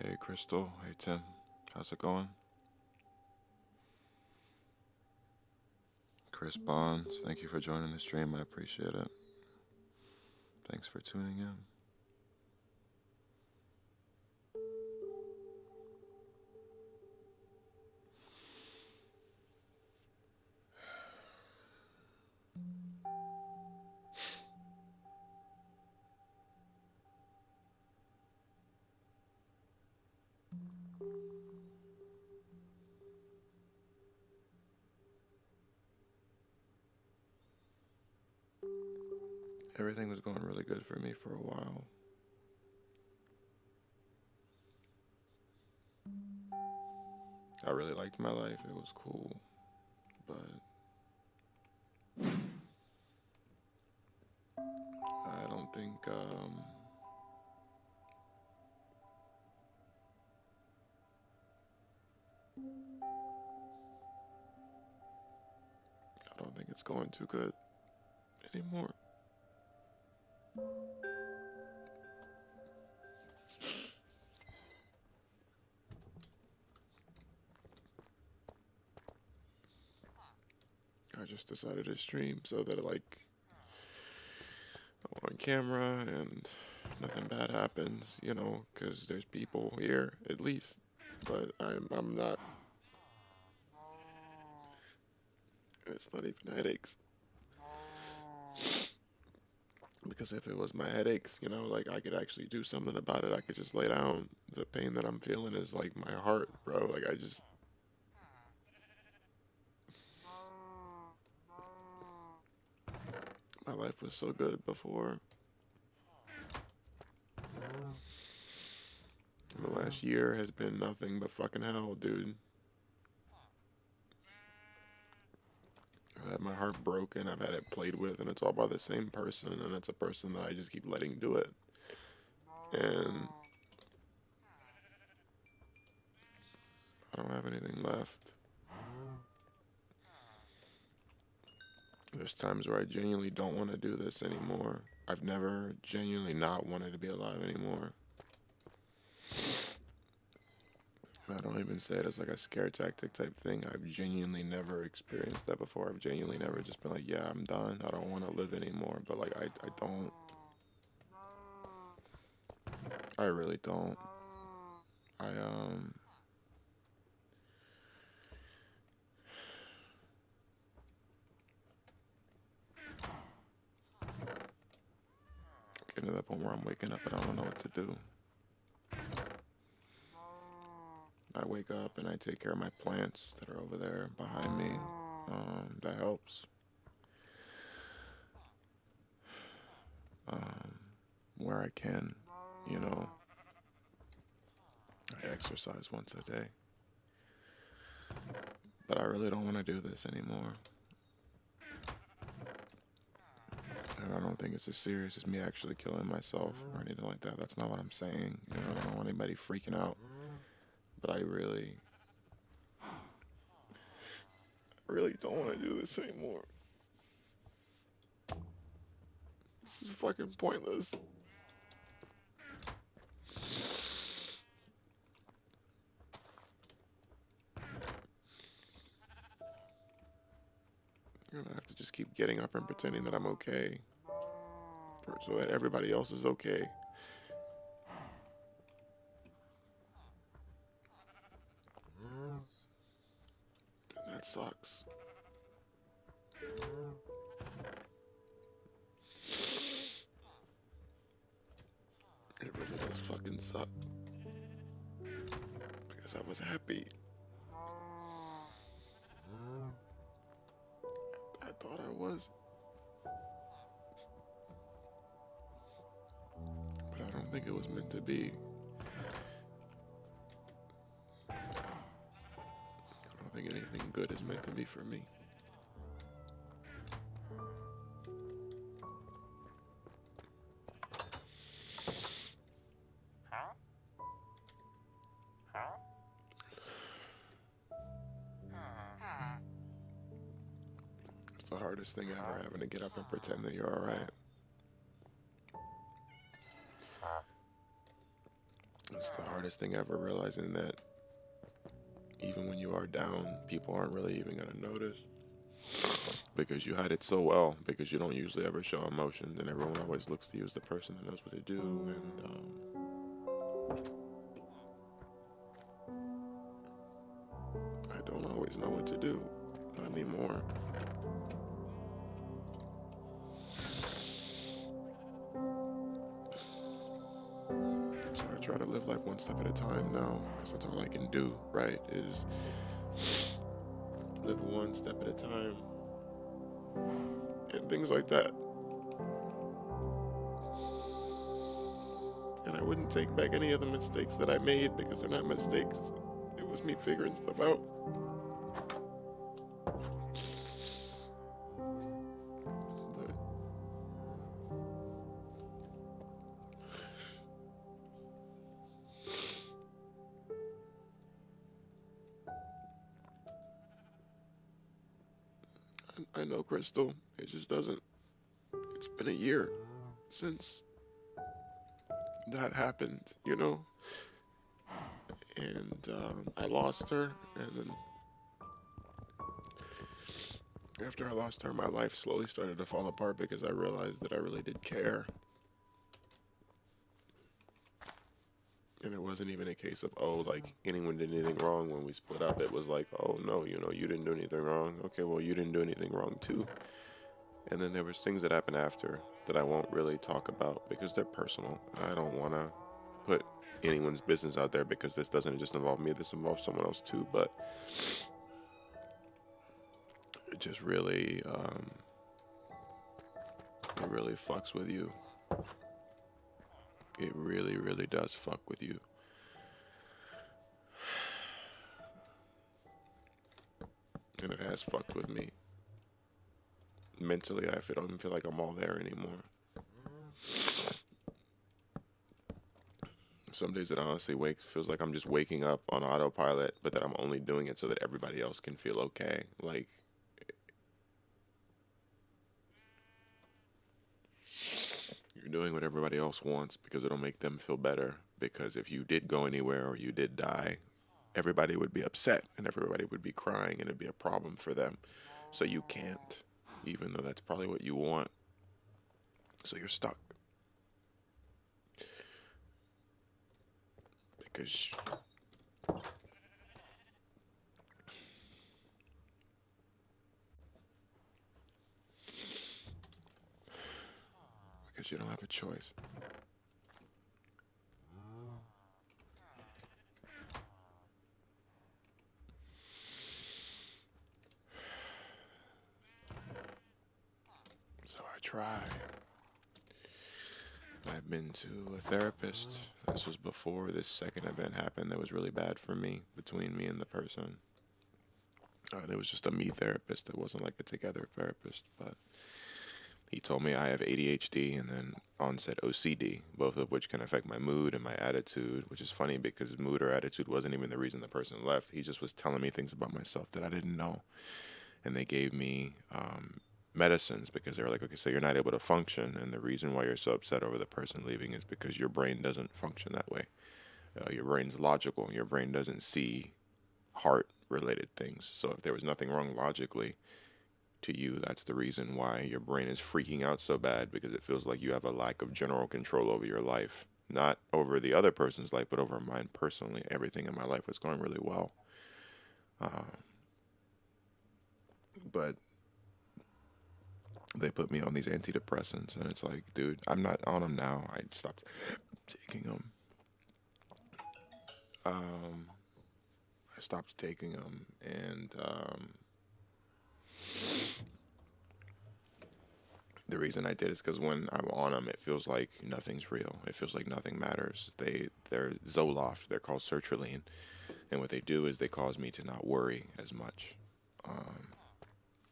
Hey Crystal, hey Tim, how's it going? Chris Bonds, thank you for joining the stream, I appreciate it. Thanks for tuning in. Everything was going really good for me for a while. I really liked my life, it was cool, but I don't think, I don't think it's going too good anymore. I just decided to stream so that I'm on camera and nothing bad happens, because there's people here at least. But I'm not. It's not even headaches. Because if it was my headaches, like I could actually do something about it. I could just lay down. The pain that I'm feeling is like my heart, bro. Like my life was so good before. And the last year has been nothing but fucking hell, dude. I've had my heart broken. I've had it played with, and it's all by the same person, and it's a person that I just keep letting do it. And I don't have anything left. There's times where I genuinely don't want to do this anymore. I've never genuinely not wanted to be alive anymore. I don't even say it as like a scare tactic type thing. I've genuinely never experienced that before. I've genuinely never just been like, yeah, I'm done. I don't want to live anymore. But like, I don't. I really don't. I get to that point where I'm waking up and I don't know what to do. I wake up and I take care of my plants that are over there behind me. That helps. Um, where I can, you know, I exercise once a day. But I really don't want to do this anymore. And I don't think it's as serious as me actually killing myself or anything like that. That's not what I'm saying. I don't want anybody freaking out. But I really don't want to do this anymore. This is fucking pointless. I have to just keep getting up and pretending that I'm okay. So that everybody else is okay. And that sucks. It really does fucking suck. Because I was happy. I thought I was. But I don't think it was meant to be. I don't think anything good is meant to be for me. It's the hardest thing ever, having to get up and pretend that you're alright. It's the hardest thing ever, realizing that even when you are down, people aren't really even gonna notice because you hide it so well. Because you don't usually ever show emotions, and everyone always looks to you as the person that knows what to do. And I don't always know what to do, not anymore. So I try to live life one step at a time now, because that's all I can do, right? Is live one step at a time, and things like that. And I wouldn't take back any of the mistakes that I made because they're not mistakes. It was me figuring stuff out. But I know, Crystal, it just doesn't. It's been a year since that happened, you know? And I lost her, and then after I lost her, my life slowly started to fall apart because I realized that I really did care. And it wasn't even a case of, oh, like, anyone did anything wrong when we split up. It was like, oh, no, you know, you didn't do anything wrong. Okay, well, you didn't do anything wrong, too. And then there was things that happened after that I won't really talk about because they're personal. I don't want to put anyone's business out there because this doesn't just involve me. This involves someone else, too. But it just really, it really fucks with you. It really, really does fuck with you. And it has fucked with me. Mentally, I don't even feel like I'm all there anymore. Some days it honestly feels like I'm just waking up on autopilot, but that I'm only doing it so that everybody else can feel okay. Like, you're doing what everybody else wants because it'll make them feel better. Because if you did go anywhere or you did die, everybody would be upset and everybody would be crying and it'd be a problem for them. So you can't, even though that's probably what you want. So you're stuck. Because you don't have a choice. So I try. I've been to a therapist. This was before this second event happened that was really bad for me, between me and the person. It was just a me therapist. It wasn't like a together therapist, but he told me I have ADHD and then onset OCD, both of which can affect my mood and my attitude, which is funny because mood or attitude wasn't even the reason the person left. He just was telling me things about myself that I didn't know. And they gave me medicines because they were like, okay, so you're not able to function, and the reason why you're so upset over the person leaving is because your brain doesn't function that way. Your brain's logical. Your brain doesn't see heart-related things. So if there was nothing wrong logically to you, that's the reason why your brain is freaking out so bad, because it feels like you have a lack of general control over your life. Not over the other person's life, but over mine personally. Everything in my life was going really well. But they put me on these antidepressants, and it's like, dude, I'm not on them now. I stopped taking them. I stopped taking them, and the reason I did is because when I'm on them, it feels like nothing's real. It feels like nothing matters. They're Zoloft. They're called sertraline, and what they do is they cause me to not worry as much.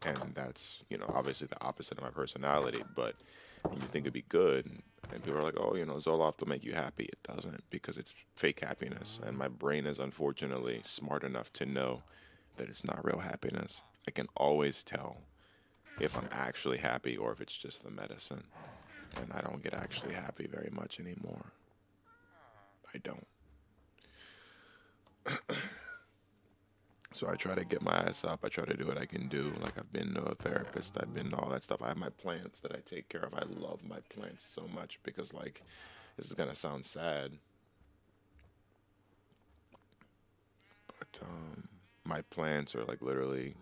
And that's, obviously the opposite of my personality, but you think it'd be good, and people are like, oh, Zoloft will make you happy. It doesn't, because it's fake happiness, and my brain is unfortunately smart enough to know that it's not real happiness. I can always tell if I'm actually happy or if it's just the medicine, and I don't get actually happy very much anymore. I don't. So I try to get my ass up. I try to do what I can do. Like I've been to a therapist. I've been to all that stuff. I have my plants that I take care of. I love my plants so much because like this is gonna sound sad, but my plants are like literally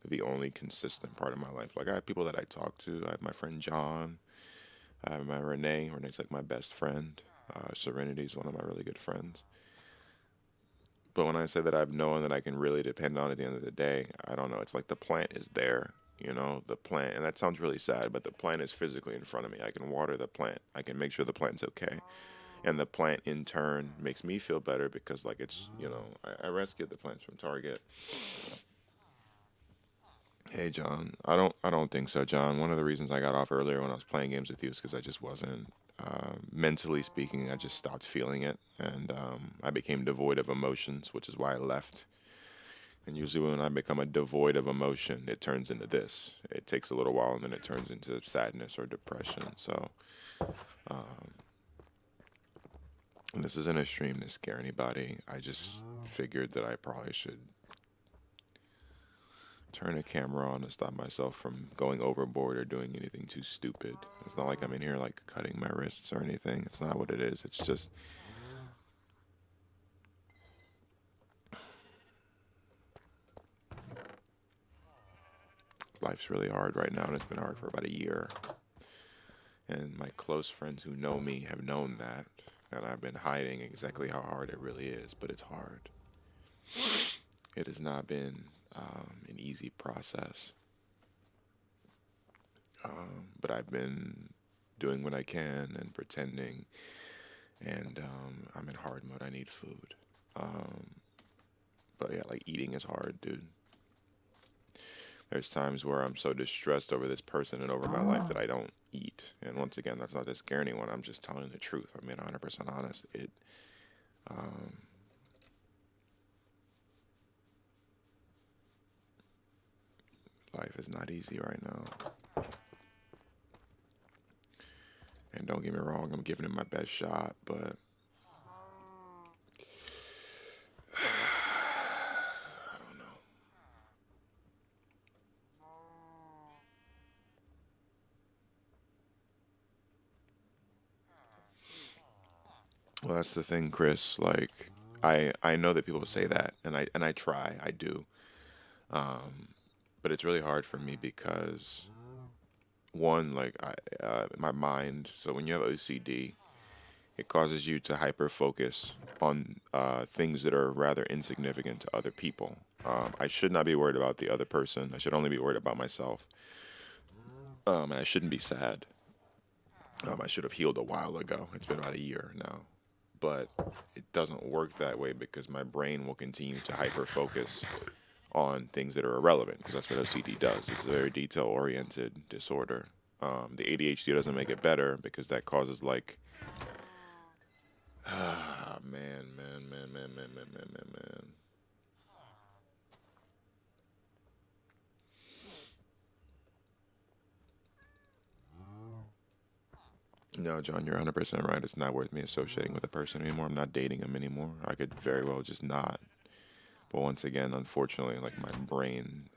the only consistent part of my life. Like I have people that I talk to. I have my friend John. I have my Renee. Renee's like my best friend. Serenity is one of my really good friends. But when I say that I've known that I can really depend on at the end of the day, I don't know. It's like the plant is there, the plant, and that sounds really sad, but the plant is physically in front of me. I can water the plant. I can make sure the plant's okay. And the plant in turn makes me feel better because like I rescued the plants from Target. Hey John, I don't think so, John. One of the reasons I got off earlier when I was playing games with you is because I just wasn't mentally speaking. I just stopped feeling it, and I became devoid of emotions, which is why I left. And usually, when I become a devoid of emotion, it turns into this. It takes a little while, and then it turns into sadness or depression. So, and this isn't a stream to scare anybody. I just figured that I probably should turn a camera on to stop myself from going overboard or doing anything too stupid. It's not like I'm in here like cutting my wrists or anything. It's not what it is. It's just life's really hard right now, and it's been hard for about a year. And my close friends who know me have known that, and I've been hiding exactly how hard it really is, but it's hard. It has not been an easy process, but I've been doing what I can and pretending, and I'm in hard mode. I need food. Um, but yeah, like eating is hard, dude. There's times where I'm so distressed over this person and over my life that I don't eat. And once again, that's not to scare anyone. I'm just telling the truth. I'm being 100% honest. Um, Life is not easy right now. And don't get me wrong, I'm giving it my best shot, but I don't know. Well, that's the thing, Chris. Like, I know that people say that, and I try, I do. Um, but it's really hard for me because one, like my mind. So when you have OCD, it causes you to hyper focus on things that are rather insignificant to other people. I should not be worried about the other person. I should only be worried about myself. And I shouldn't be sad. I should have healed a while ago. It's been about a year now. But it doesn't work that way because my brain will continue to hyper focus on things that are irrelevant because that's what OCD does. It's a very detail oriented disorder. The ADHD doesn't make it better because that causes like, man. No, John, you're 100% right. It's not worth me associating with a person anymore. I'm not dating him anymore. I could very well just not. But once again, unfortunately, like my brain,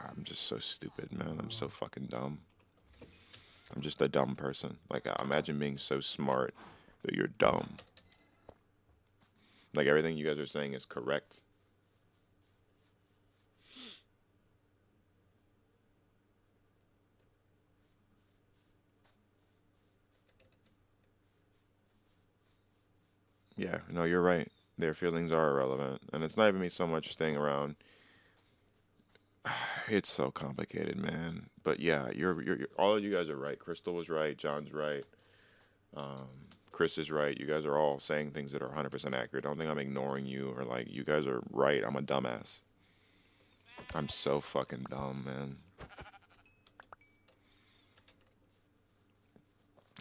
I'm just so stupid, man. I'm so fucking dumb. I'm just a dumb person. Like, imagine being so smart that you're dumb. Like, everything you guys are saying is correct. Yeah, no, you're right. Their feelings are irrelevant. And it's not even me so much staying around. It's so complicated, man. But yeah, you're all of you guys are right. Crystal was right. John's right. Um, Chris is right. You guys are all saying things that are 100% accurate. Don't think I'm ignoring you or like you guys are right. I'm a dumbass. I'm so fucking dumb, man.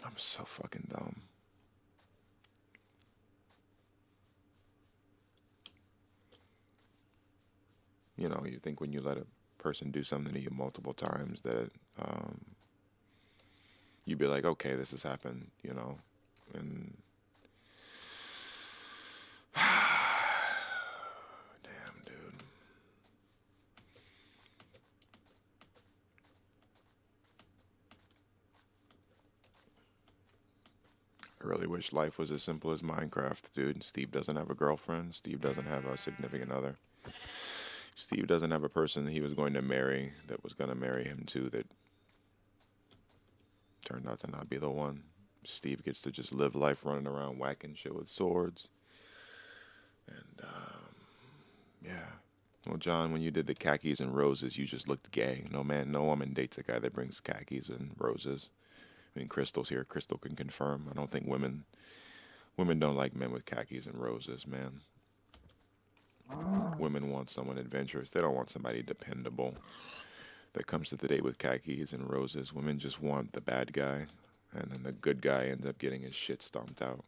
I'm so fucking dumb. You think when you let a person do something to you multiple times that you'd be like, okay, this has happened. And I really wish life was as simple as Minecraft, dude. Steve doesn't have a girlfriend. Steve doesn't have a significant other. Steve doesn't have a person that he was going to marry that was going to marry him too that turned out to not be the one. Steve gets to just live life running around whacking shit with swords. And, yeah. Well, John, when you did the khakis and roses, you just looked gay. No man, no woman dates a guy that brings khakis and roses. I mean, Crystal's here. Crystal can confirm. I don't think women don't like men with khakis and roses, man. Women want someone adventurous. They don't want somebody dependable that comes to the date with khakis and roses. Women just want the bad guy, and then the good guy ends up getting his shit stomped out.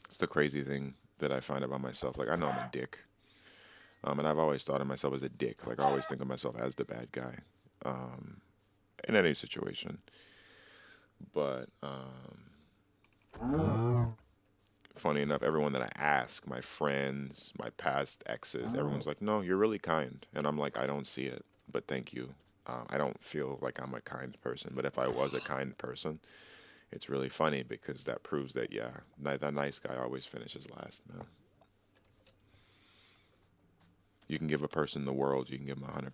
It's the crazy thing that I find about myself. Like, I know I'm a dick. And I've always thought of myself as a dick. Like, I always think of myself as the bad guy in any situation. But funny enough, everyone that I ask, my friends, my past exes, everyone's like, no, you're really kind. And I'm like, I don't see it, but thank you. I don't feel like I'm a kind person. But if I was a kind person, it's really funny because that proves that, yeah, the nice guy always finishes last, man. You can give a person the world, you can give them 100%.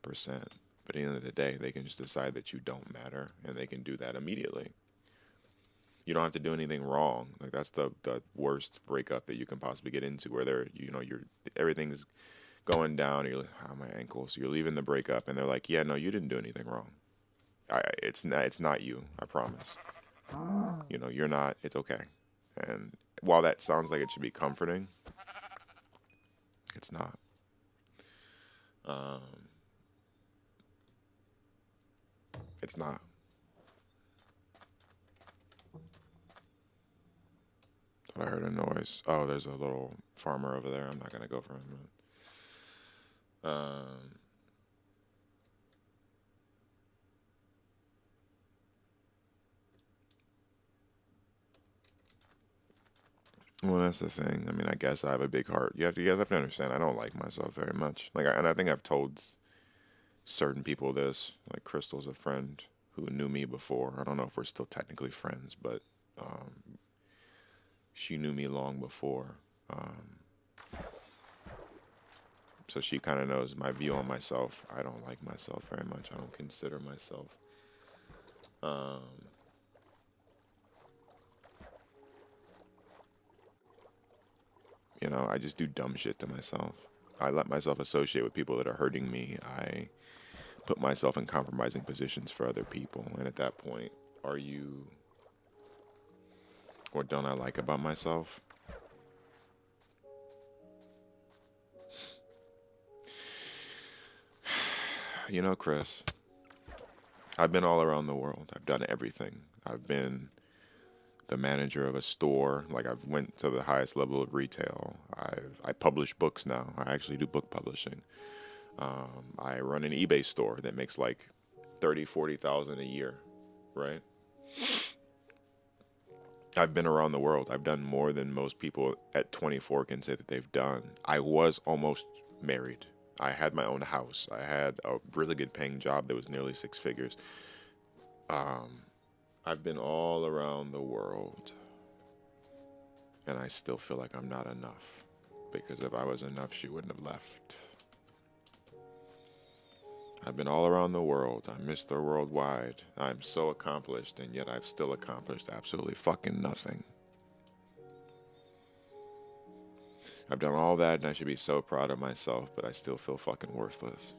But at the end of the day, they can just decide that you don't matter, and they can do that immediately. You don't have to do anything wrong. Like, that's the worst breakup that you can possibly get into, where you're everything's going down. You're like, oh, my ankle. So you're leaving the breakup, and they're like, yeah, no, you didn't do anything wrong. It's not you. I promise. You're not. It's okay. And while that sounds like it should be comforting, it's not. Um, it's not. Thought I heard a noise. Oh, there's a little farmer over there. I'm not gonna go for him. Um, well, that's the thing. I mean, I guess I have a big heart. You guys have to understand. I don't like myself very much. And I think I've told certain people this. Like Crystal's a friend who knew me before. I don't know if we're still technically friends, but um, she knew me long before. Um, so she kind of knows my view on myself. I don't like myself very much. I don't consider myself. Um, I just do dumb shit to myself. I let myself associate with people that are hurting me. I put myself in compromising positions for other people. And at that point, are you, what don't I like about myself? Chris, I've been all around the world. I've done everything. I've been the manager of a store. Like, I've went to the highest level of retail. I publish books now. I actually do book publishing. I run an eBay store that makes like 30, 40,000 a year, right? I've been around the world. I've done more than most people at 24 can say that they've done. I was almost married. I had my own house. I had a really good paying job that was nearly six figures. Um, I've been all around the world, and I still feel like I'm not enough. Because if I was enough, she wouldn't have left. I've been all around the world. I'm Mr. Worldwide. I'm so accomplished, and yet I've still accomplished absolutely fucking nothing. I've done all that, and I should be so proud of myself, but I still feel fucking worthless.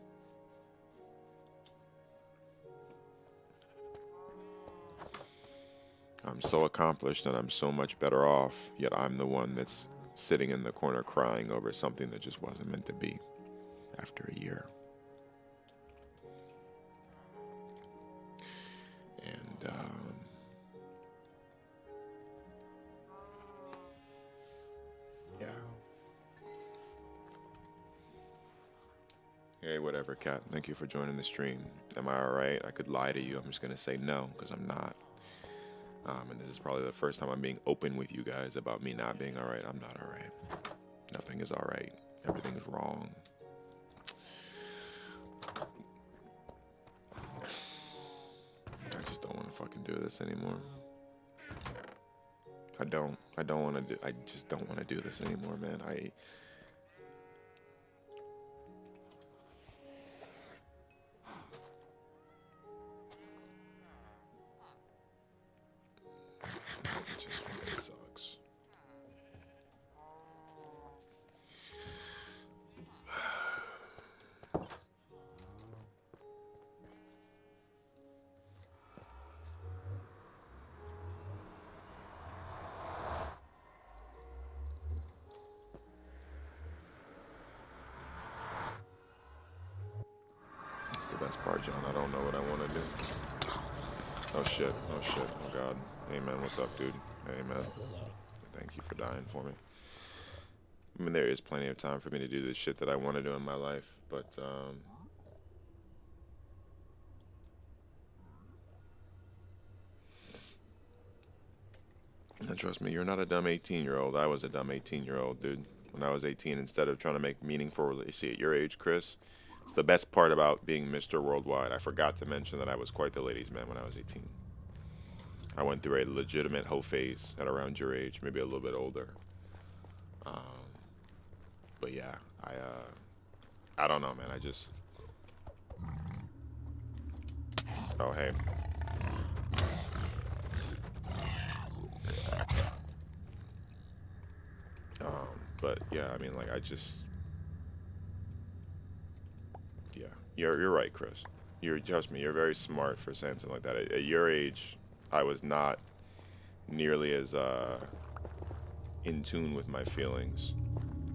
I'm so accomplished, and I'm so much better off, yet I'm the one that's sitting in the corner crying over something that just wasn't meant to be after a year. And, yeah. Hey, whatever, Kat. Thank you for joining the stream. Am I alright? I could lie to you. I'm just gonna say no, because I'm not. And this is probably the first time I'm being open with you guys about me not being alright. I'm not alright. Nothing is alright. Everything is wrong. I just don't want to fucking do this anymore. I don't want to do. I just don't want to do this anymore, man. I it just fucking sucks. It's the best part, John. I don't know what I want to do. Oh shit. Oh shit. Oh god. Hey man, what's up, dude? Hey man. Thank you for dying for me. I mean, there is plenty of time for me to do the shit that I want to do in my life, but and trust me, you're not a dumb 18-year-old. I was a dumb 18-year-old, dude. When I was 18, instead of trying to make meaningful relationships, see, at your age, Chris, it's the best part about being Mr. Worldwide. I forgot to mention that I was quite the ladies' man when I was 18. I went through a legitimate hoe phase at around your age, maybe a little bit older. Um, but yeah, I don't know, man. I just, oh hey, but yeah, I mean, like I just, yeah, you're right, Chris. You're trust me, you're very smart for saying something like that. At your age, I was not nearly as in tune with my feelings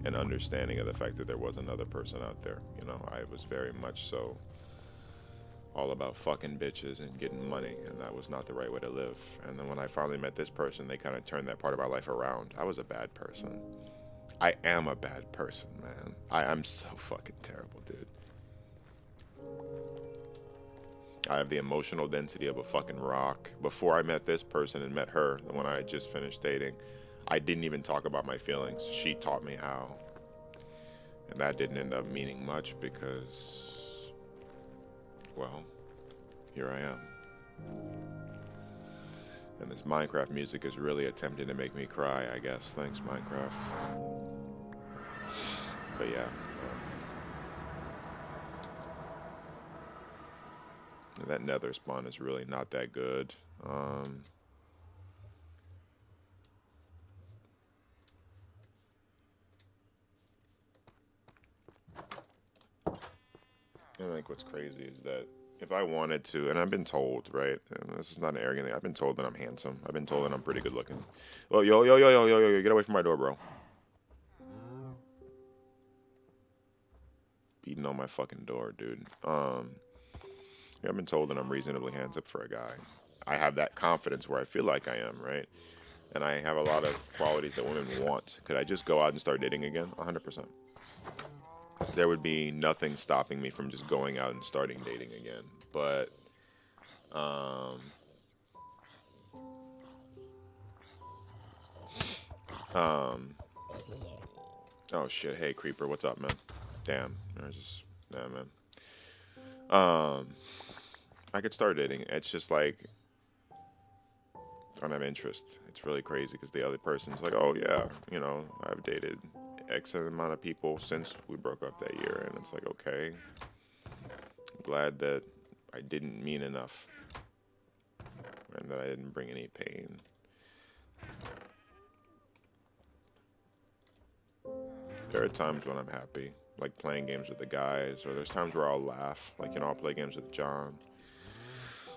and understanding of the fact that there was another person out there. You know, I was very much so all about fucking bitches and getting money, and that was not the right way to live. And then when I finally met this person, they kind of turned that part of my life around. I was a bad person. I am a bad person, man. I'm so fucking terrible, dude. I have the emotional density of a fucking rock. Before I met this person and met her, the one I had just finished dating, I didn't even talk about my feelings. She taught me how. And that didn't end up meaning much because, well, here I am. And this Minecraft music is really attempting to make me cry, I guess. Thanks, Minecraft. But yeah. That nether spawn is really not that good. I think what's crazy is that if I wanted to, and I've been told, right, and this is not an arrogant thing, I've been told that I'm handsome. I've been told that I'm pretty good looking. Oh, yo, get away from my door, bro. Beating on my fucking door, dude. Yeah, I've been told that I'm reasonably handsome for a guy. I have that confidence where I feel like I am, right? And I have a lot of qualities that women want. Could I just go out and start dating again? 100%. There would be nothing stopping me from just going out and starting dating again. But, um, um, oh shit, hey Creeper, what's up, man? Damn, I just, nah, man. I could start dating. It's just like, I don't have interest. It's really crazy because the other person's like, oh yeah, you know, I've dated X amount of people since we broke up that year, and it's like, okay, I'm glad that I didn't mean enough, and that I didn't bring any pain. There are times when I'm happy, like playing games with the guys, or there's times where I'll laugh, like, you know, I'll play games with John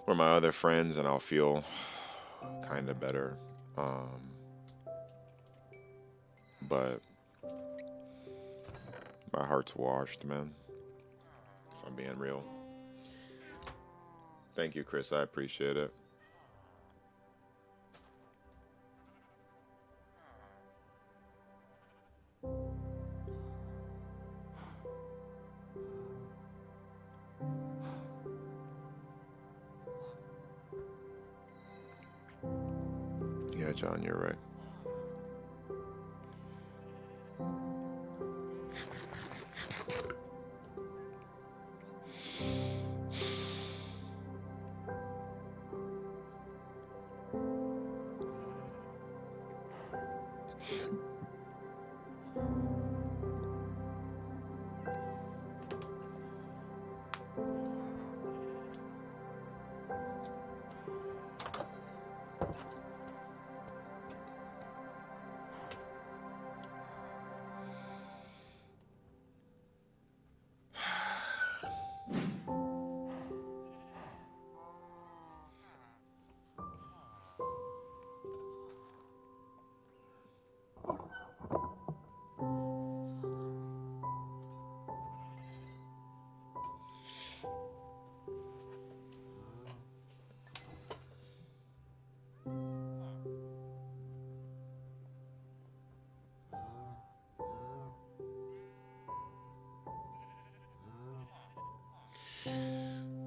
or my other friends, and I'll feel kind of better. But my heart's washed, man. If I'm being real. Thank you, Chris. I appreciate it. Yeah, John, you're right.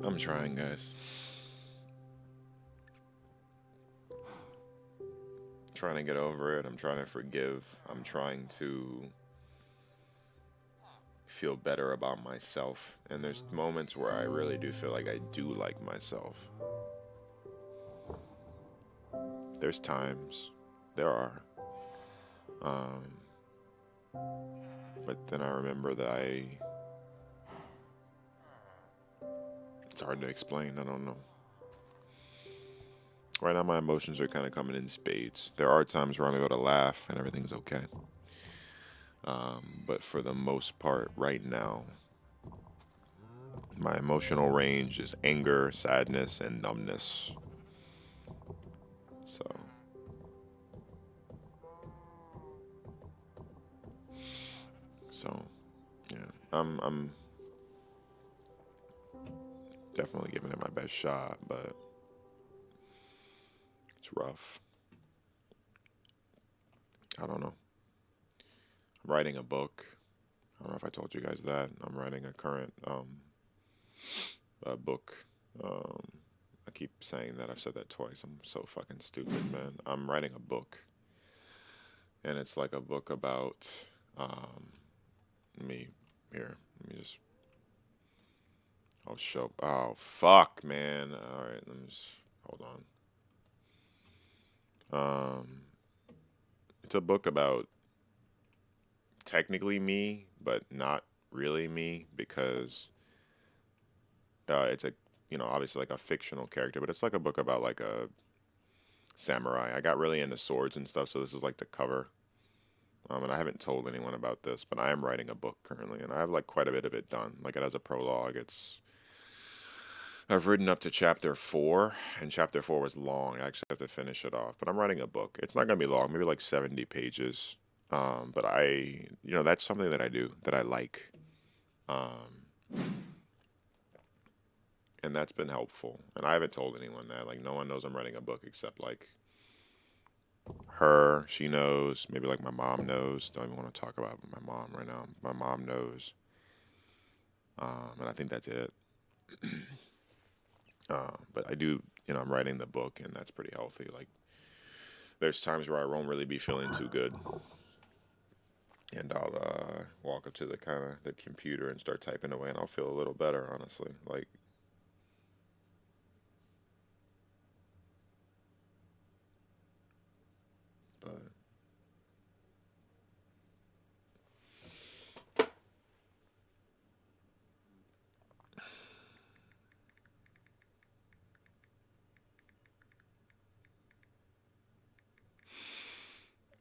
I'm trying, guys. Trying to get over it. I'm trying to forgive. I'm trying to feel better about myself. And there's moments where I really do feel like I do like myself. There's times. There are. Um, but then I remember that it's hard to explain. I don't know. Right now, my emotions are kind of coming in spades. There are times where I'm able to laugh and everything's okay. But for the most part, right now, my emotional range is anger, sadness, and numbness. So, so yeah, I'm definitely giving it my best shot, but it's rough. I don't know. I'm writing a book. I don't know if I told you guys that. I'm writing a current book. Um, I keep saying that. I've said that twice. I'm so fucking stupid, man. I'm writing a book, and it's like a book about um, me. Here, let me just. I'll show. Oh fuck, man. All right, let me just hold on. It's a book about technically me, but not really me because it's a obviously like a fictional character, but it's like a book about like a samurai. I got really into swords and stuff, so this is like the cover. And I haven't told anyone about this, but I am writing a book currently, and I have like quite a bit of it done. Like it has a prologue. I've written up to chapter 4, and chapter 4 was long. I actually have to finish it off, but I'm writing a book. It's not gonna be long, maybe like 70 pages. But that's something that I do that I like, and that's been helpful. And I haven't told anyone that. Like no one knows I'm writing a book except like her. She knows. Maybe like my mom knows. Don't even want to talk about my mom right now. My mom knows, and I think that's it. But I do, I'm writing the book, and that's pretty healthy. Like there's times where I won't really be feeling too good, and I'll walk up to the computer and start typing away, and I'll feel a little better, honestly. Like, but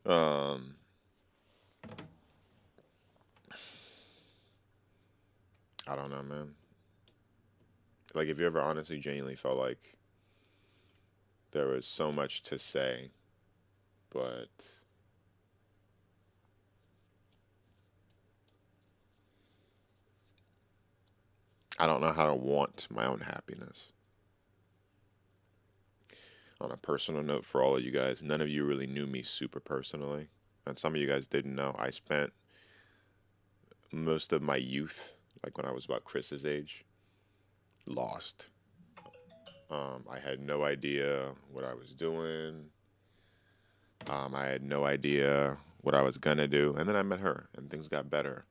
um, I don't know, man. Like, if you ever honestly, genuinely felt like there was so much to say, but I don't know how to want my own happiness. On a personal note, for all of you guys, none of you really knew me super personally, and some of you guys didn't know. I spent most of my youth, like when I was about Chris's age, lost. I had no idea what I was doing. I had no idea what I was gonna do, and then I met her, and things got better.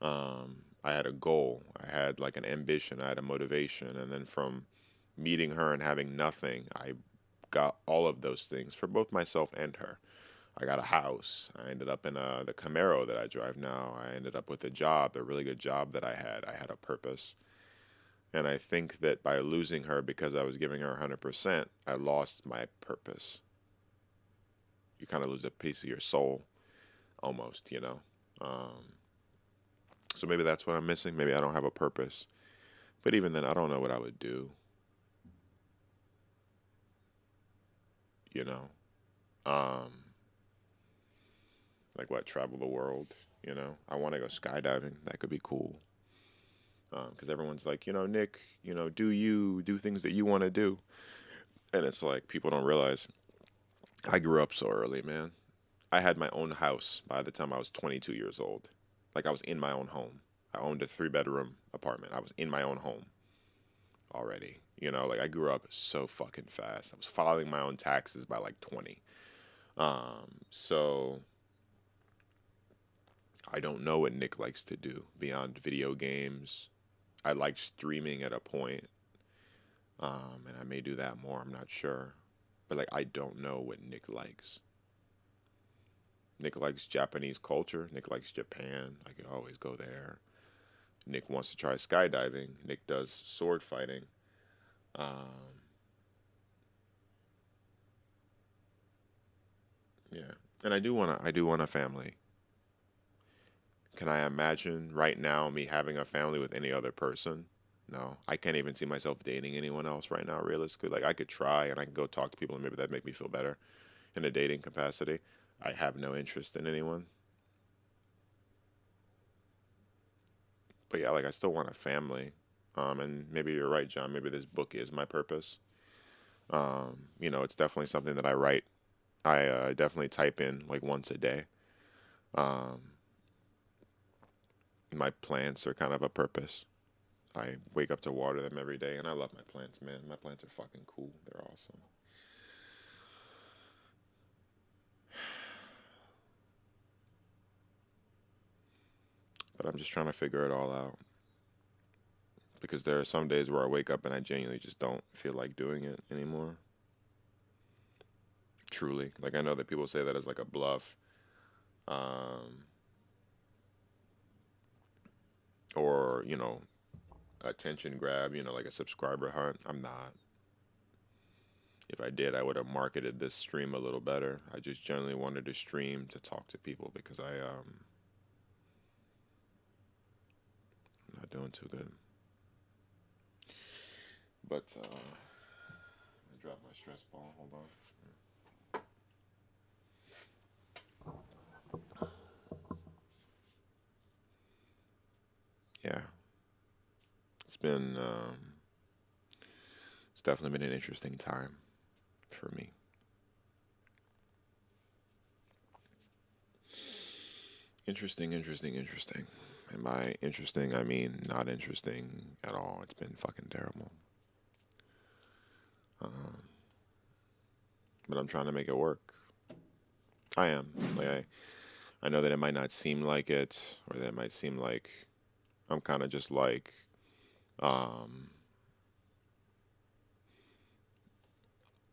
I had a goal. I had like an ambition. I had a motivation, and then from meeting her and having nothing, I got all of those things for both myself and her. I got a house. I ended up in the Camaro that I drive now. I ended up with a job, a really good job that I had. I had a purpose. And I think that by losing her because I was giving her 100%, I lost my purpose. You kind of lose a piece of your soul almost, you know? Um, so maybe that's what I'm missing. Maybe I don't have a purpose. But even then, I don't know what I would do, you know? Um, like what, travel the world, you know? I want to go skydiving. That could be cool. Because everyone's like, Nick, do you do things that you want to do? And it's like people don't realize I grew up so early, man. I had my own house by the time I was 22 years old. Like I was in my own home. I owned a 3 bedroom apartment. I was in my own home already. Like I grew up so fucking fast. I was filing my own taxes by like 20. So I don't know what Nick likes to do beyond video games. I like streaming at a point, and I may do that more. I'm not sure, but like I don't know what Nick likes. Nick likes Japanese culture. Nick likes Japan. I could always go there. Nick wants to try skydiving. Nick does sword fighting. Um, yeah, and I do want a family. Can I imagine right now me having a family with any other person? No, I can't even see myself dating anyone else right now. Realistically, like I could try and I can go talk to people and maybe that'd make me feel better in a dating capacity. I have no interest in anyone. But yeah, like I still want a family. And maybe you're right, John. Maybe this book is my purpose. It's definitely something that I write. I definitely type in like once a day. Um, my plants are kind of a purpose. I wake up to water them every day, and I love my plants, man. My plants are fucking cool. They're awesome. But I'm just trying to figure it all out because there are some days where I wake up and I genuinely just don't feel like doing it anymore. Truly, like I know that people say that as like a bluff, um, or attention grab, like a subscriber hunt. I'm not. If I did, I would have marketed this stream a little better. I just generally wanted to stream to talk to people because I'm not doing too good. But I dropped my stress ball. Hold on. Yeah, it's been it's definitely been an interesting time for me. Interesting, interesting, interesting. And by interesting, I mean not interesting at all. It's been fucking terrible. Um, but I'm trying to make it work. I am. Like I know that it might not seem like it, or that it might seem like I'm kind of just like um,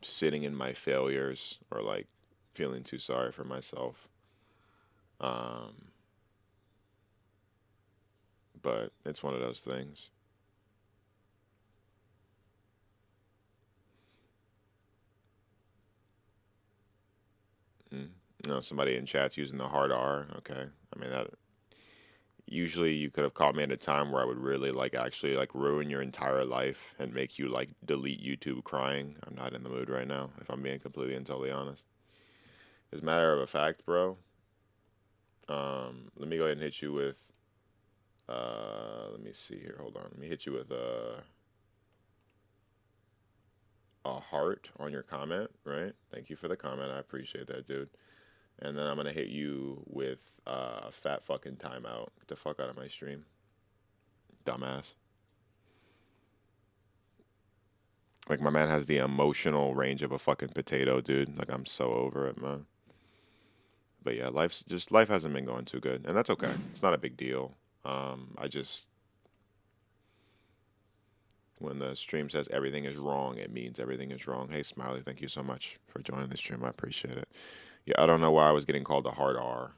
sitting in my failures, or like feeling too sorry for myself. Um, but it's one of those things. Mm. No, somebody in chat's using the hard R. Okay, I mean that. Usually, you could have caught me at a time where I would really like actually like ruin your entire life and make you like delete YouTube crying. I'm not in the mood right now, if I'm being completely and totally honest. As a matter of a fact, bro. Let me go ahead and hit you with. Let me see here. Hold on. Let me hit you with a heart on your comment. Right. Thank you for the comment. I appreciate that, dude. And then I'm gonna hit you with a fat fucking timeout. Get the fuck out of my stream, dumbass. Like my man has the emotional range of a fucking potato, dude. Like I'm so over it, man. But yeah, life hasn't been going too good, and that's okay. It's not a big deal. I just when the stream says everything is wrong, it means everything is wrong. Hey, Smiley, thank you so much for joining the stream. I appreciate it. Yeah, I don't know why I was getting called a hard R.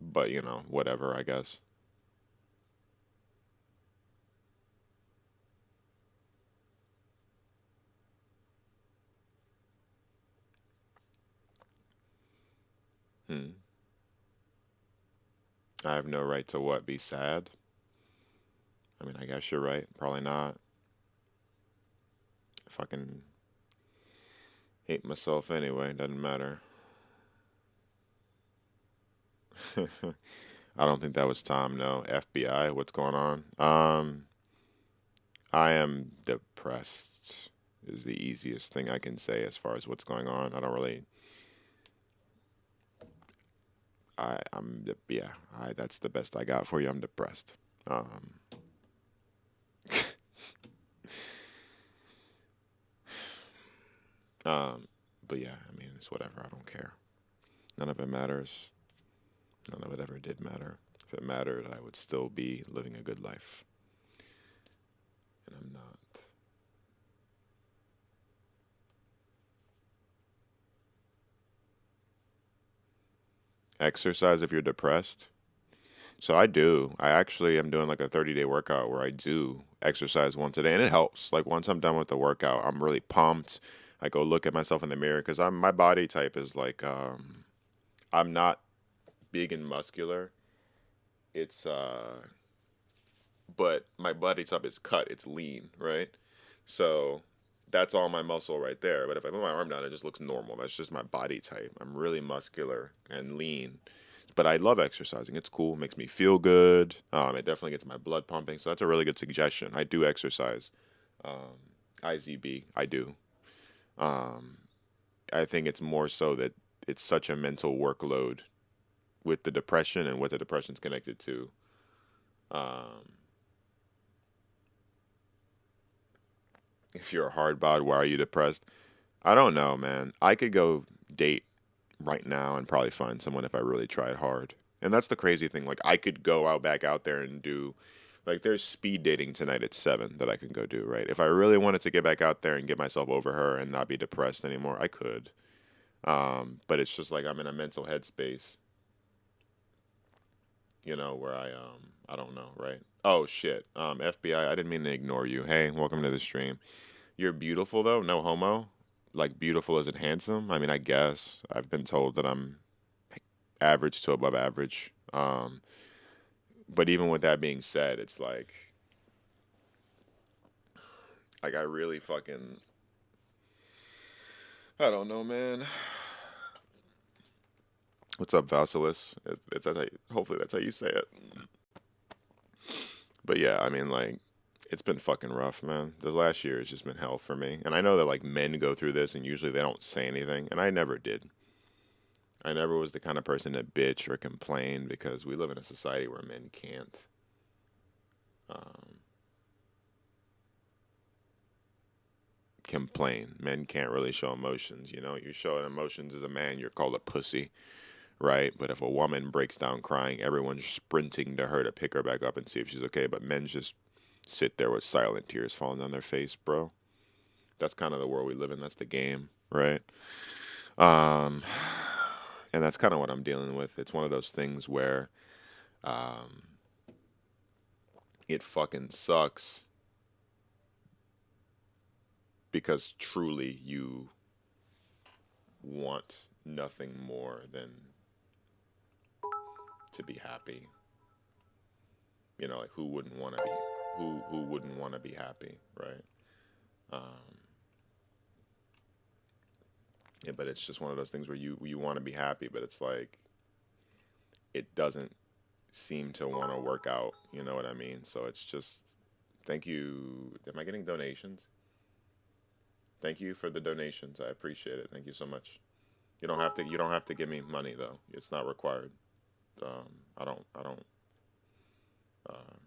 But whatever, I guess. Hmm. I have no right to what? Be sad? I mean, I guess you're right. Probably not. Fucking hate myself anyway. Doesn't matter. I don't think that was Tom. No. FBI. What's going on? I am depressed. Is the easiest thing I can say as far as what's going on. I don't really. Yeah. That's the best I got for you. I'm depressed. Um. um. But yeah, I mean, it's whatever. I don't care. None of it matters. None of it ever did matter. If it mattered, I would still be living a good life, and I'm not. Exercise if you're depressed. So I do. I actually am doing like a 30-day workout where I do exercise once a day, and it helps. Like once I'm done with the workout, I'm really pumped. I go look at myself in the mirror because I'm my body type is like I'm not big and muscular. It's but my body type is cut. It's lean, right? So that's all my muscle right there. But if I put my arm down, it just looks normal. That's just my body type. I'm really muscular and lean. But I love exercising. It's cool. It makes me feel good. It definitely gets my blood pumping. So that's a really good suggestion. I do exercise. IZB, I do. Um, I think it's more so that it's such a mental workload with the depression and what the depression's connected to. Um, if you're a hard bod, why are you depressed? I don't know, man. I could go date right now and probably find someone if I really tried hard. And that's the crazy thing. Like I could go out back out there and do like there's speed dating tonight at 7 that I can go do, right? If I really wanted to get back out there and get myself over her and not be depressed anymore, I could. But it's just like I'm in a mental headspace, where I don't know, right? Oh shit. FBI, I didn't mean to ignore you. Hey, welcome to the stream. You're beautiful though, no homo. Like beautiful isn't handsome. I mean, I guess I've been told that I'm average to above average. But even with that being said, it's like I really fucking I don't know, man. What's up, Vasilis? Hopefully that's how you say it. But yeah, I mean, like, it's been fucking rough, man. The last year has just been hell for me. And I know that like men go through this, and usually they don't say anything, and I never did. I never was the kind of person to bitch or complain because we live in a society where men can't. Um, Complain. Men can't really show emotions. You show emotions as a man, you're called a pussy, right? But if a woman breaks down crying, everyone's sprinting to her to pick her back up and see if she's okay. But men just sit there with silent tears falling down their face, bro. That's kind of the world we live in. That's the game, right? Um, and that's kind of what I'm dealing with. It's one of those things where um, it fucking sucks because truly you want nothing more than to be happy. Like who wouldn't want to be who wouldn't want to be happy, right? Um, yeah, but it's just one of those things where you want to be happy, but it's like it doesn't seem to want to work out. You know what I mean? So it's just thank you. Am I getting donations? Thank you for the donations. I appreciate it. Thank you so much. You don't have to give me money though. It's not required. I don't. Um,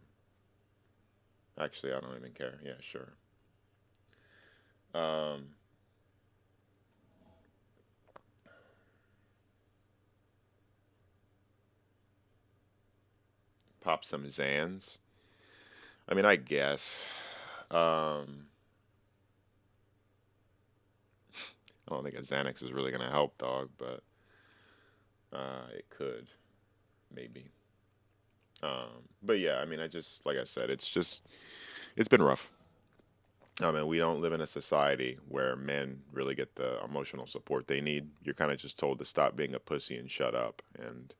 Actually, I don't even care. Yeah, sure. Um, Pop some Zans. I mean, I guess. Um, I don't think a Xanax is really gonna help, dog, but it could, maybe. But yeah, I mean, I just like I said, it's been rough. I mean, we don't live in a society where men really get the emotional support they need. You're kind of just told to stop being a pussy and shut up. And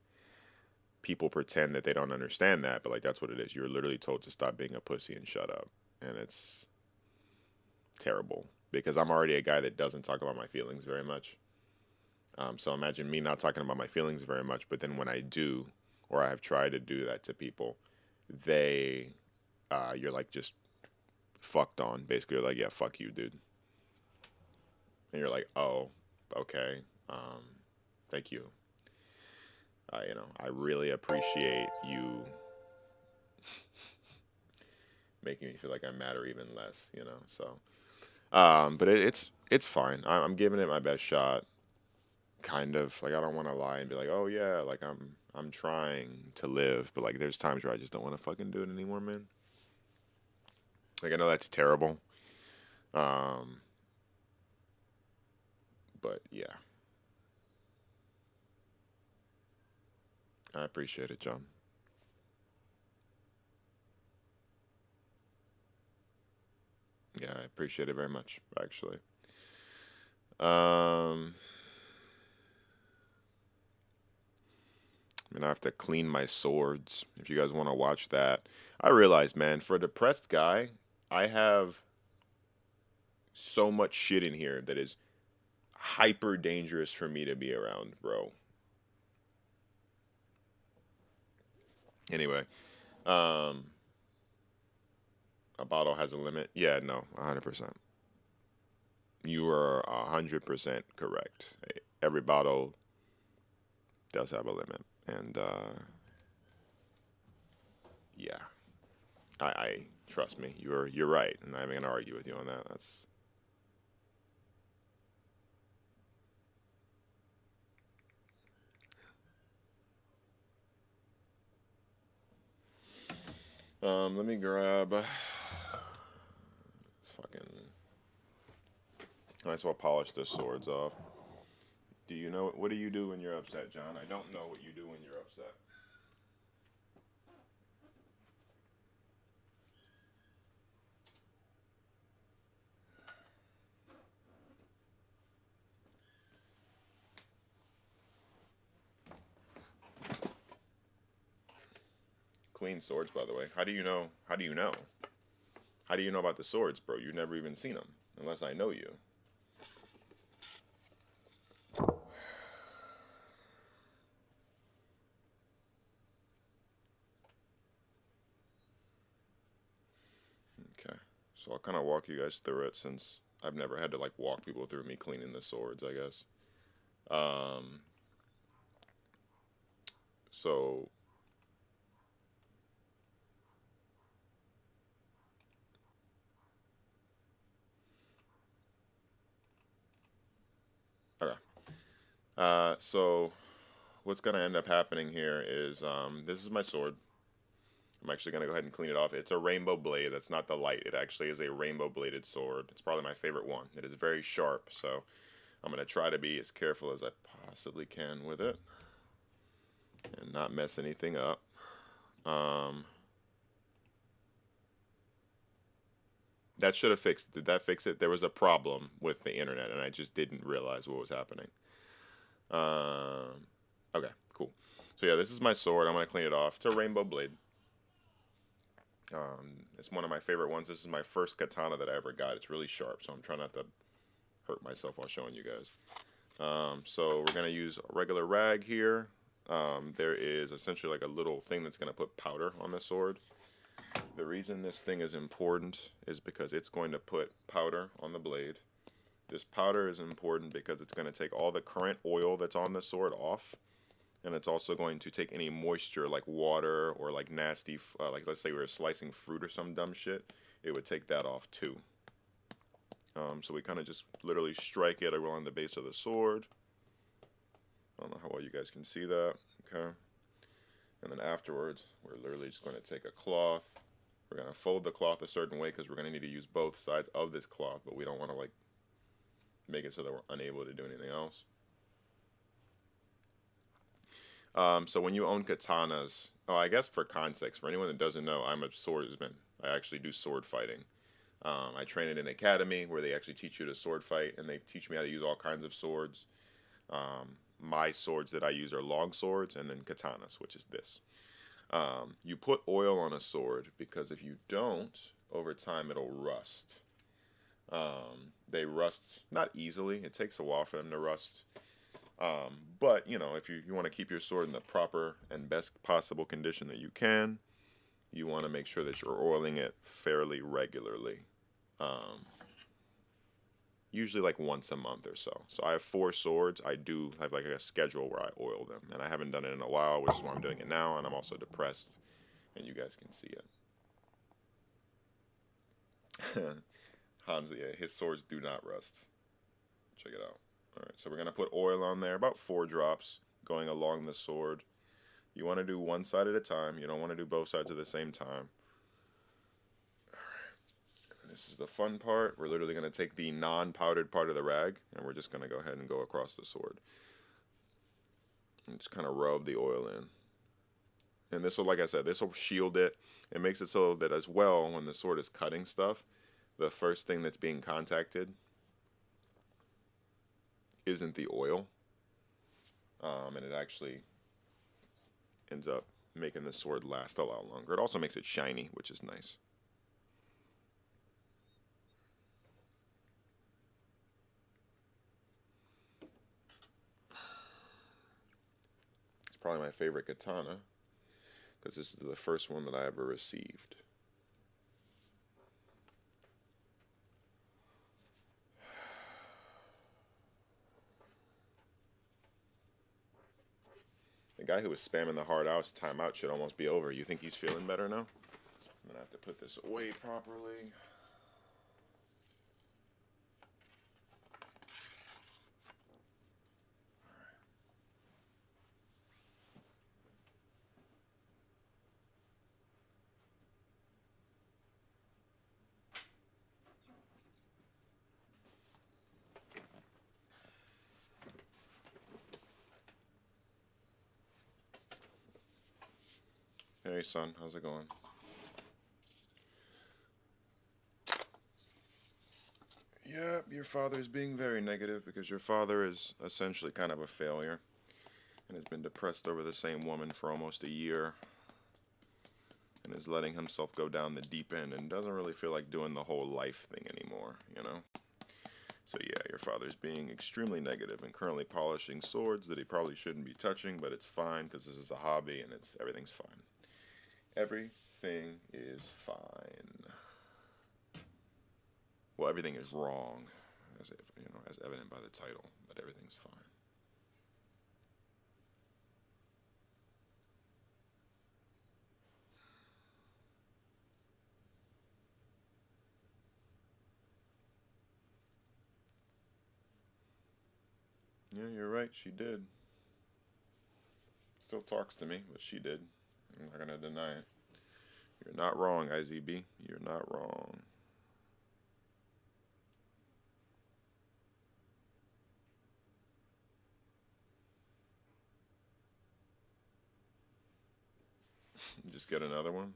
people pretend that they don't understand that, but like that's what it is. You're literally told to stop being a pussy and shut up. And it's terrible because I'm already a guy that doesn't talk about my feelings very much. So imagine me not talking about my feelings very much, but then when I do, or I have tried to do that to people, they, you're like just fucked on. Basically, you're like, yeah, fuck you, dude. And you're like, oh, okay, um, thank you. I really appreciate you making me feel like I matter even less. So, but it's fine. I'm giving it my best shot. Kind of like I don't want to lie and be like, oh yeah, like I'm trying to live, but like there's times where I just don't want to fucking do it anymore, man. Like I know that's terrible, um, but yeah, I appreciate it, John. Yeah, I appreciate it very much, actually. Um, I mean, I have to clean my swords. If you guys want to watch that, I realize, man, for a depressed guy, I have so much shit in here that is hyper dangerous for me to be around, bro. Anyway, um, a bottle has a limit. Yeah, no, 100%. You are 100% correct. Every bottle does have a limit, and yeah, I trust me. You're right, and I'm gonna argue with you on that. That's Let me grab fucking. Might as well polish the swords off. Do you know what do you do when you're upset, John? I don't know what you do when you're upset. Clean swords, by the way. How do you know? How do you know? How do you know about the swords, bro? You've never even seen them, unless I know you. Okay, so I'll kind of walk you guys through it since I've never had to like walk people through me cleaning the swords, I guess. Um, so okay. So what's gonna end up happening here is this is my sword. I'm actually gonna go ahead and clean it off. It's a rainbow blade. That's not the light. It actually is a rainbow bladed sword. It's probably my favorite one. It is very sharp, so I'm gonna try to be as careful as I possibly can with it and not mess anything up. Um, that should have fixed. Did that fix it? There was a problem with the internet, and I just didn't realize what was happening. Um, okay, cool. So yeah, this is my sword. I'm gonna clean it off. It's a rainbow blade. It's one of my favorite ones. This is my first katana that I ever got. It's really sharp, so I'm trying not to hurt myself while showing you guys. So we're gonna use a regular rag here. There is essentially like a little thing that's gonna put powder on the sword. The reason this thing is important is because it's going to put powder on the blade. This powder is important because it's going to take all the current oil that's on the sword off, and it's also going to take any moisture like water or like nasty, like let's say we were slicing fruit or some dumb shit, it would take that off too. So we kind of just literally strike it along the base of the sword. I don't know how well you guys can see that. Okay. And then afterwards, we're literally just going to take a cloth. We're going to fold the cloth a certain way because we're going to need to use both sides of this cloth, but we don't want to like make it so that we're unable to do anything else. So when you own katanas, oh, I guess for context, for anyone that doesn't know, I'm a swordsman. I actually do sword fighting. I train at an academy where they actually teach you to sword fight, and they teach me how to use all kinds of swords. My swords that I use are long swords and then katanas, which is this. You put oil on a sword because if you don't, over time it'll rust. They rust not easily. It takes a while for them to rust. But, you know, if you want to keep your sword in the proper and best possible condition that you can, you want to make sure that you're oiling it fairly regularly. Usually like once a month or so. So I have 4 swords. I do have like a schedule where I oil them. And I haven't done it in a while, which is why I'm doing it now. And I'm also depressed. And you guys can see it. Hanzo, yeah, his swords do not rust. Check it out. Alright, so we're going to put oil on there, about 4 drops going along the sword. You want to do one side at a time. You don't want to do both sides at the same time. Alright, this is the fun part. We're literally going to take the non-powdered part of the rag, and we're just going to go ahead and go across the sword. And just kind of rub the oil in. And this will, like I said, this will shield it. It makes it so that as well, when the sword is cutting stuff, the first thing that's being contacted isn't the oil. And it actually ends up making the sword last a lot longer. It also makes it shiny, which is nice. It's probably my favorite katana, because this is the first one that I ever received. The guy who was spamming the hard outs timeout should almost be over. You think he's feeling better now? I'm going to have to put this away properly. Hey son, how's it going? Yep, your father's being very negative because your father is essentially kind of a failure and has been depressed over the same woman for almost a year and is letting himself go down the deep end and doesn't really feel like doing the whole life thing anymore, you know? So yeah, your father's being extremely negative and currently polishing swords that he probably shouldn't be touching, but it's fine because this is a hobby and everything's fine. Everything is fine. Well, everything is wrong, as evident by the title, but everything's fine. Yeah, you're right, she did. Still talks to me, but she did. I'm not gonna deny it. You're not wrong, IZB. You're not wrong. Just get another one?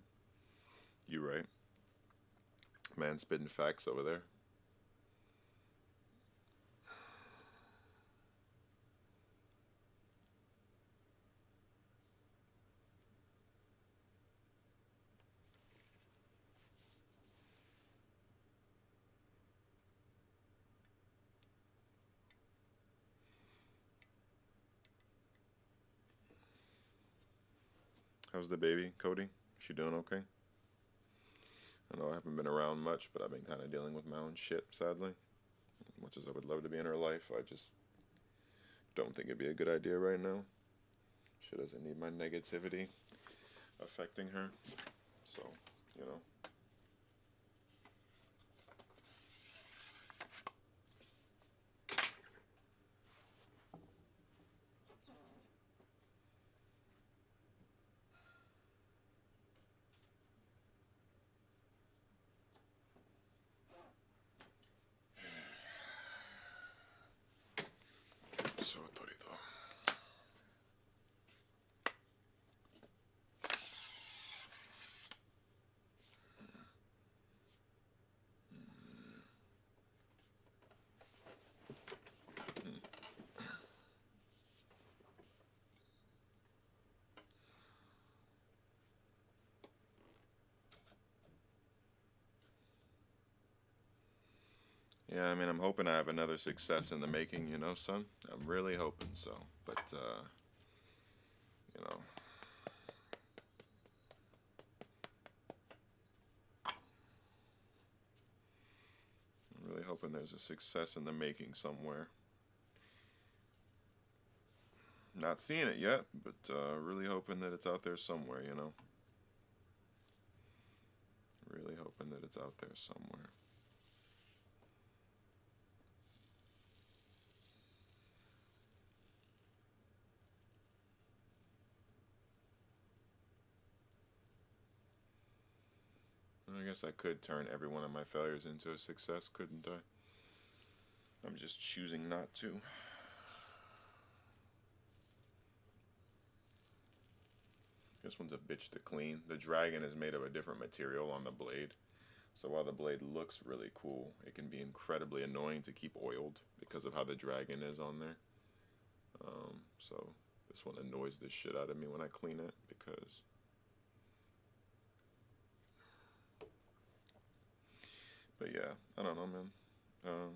You right. Man spitting facts over there. How's the baby, Cody? She doing okay? I know I haven't been around much, but I've been kind of dealing with my own shit, sadly. Much as I would love to be in her life, I just don't think it'd be a good idea right now. She doesn't need my negativity affecting her. So, you know. So, Torito. Yeah, I mean, I'm hoping I have another success in the making, you know, son. I'm really hoping so. But, you know, I'm really hoping there's a success in the making somewhere. Not seeing it yet, but really hoping that it's out there somewhere, you know. Really hoping that it's out there somewhere. I guess I could turn every one of my failures into a success, couldn't I? I'm just choosing not to. This one's a bitch to clean. The dragon is made of a different material on the blade. So while the blade looks really cool, it can be incredibly annoying to keep oiled because of how the dragon is on there. So this one annoys the shit out of me when I clean it because... But yeah, I don't know, man. Um,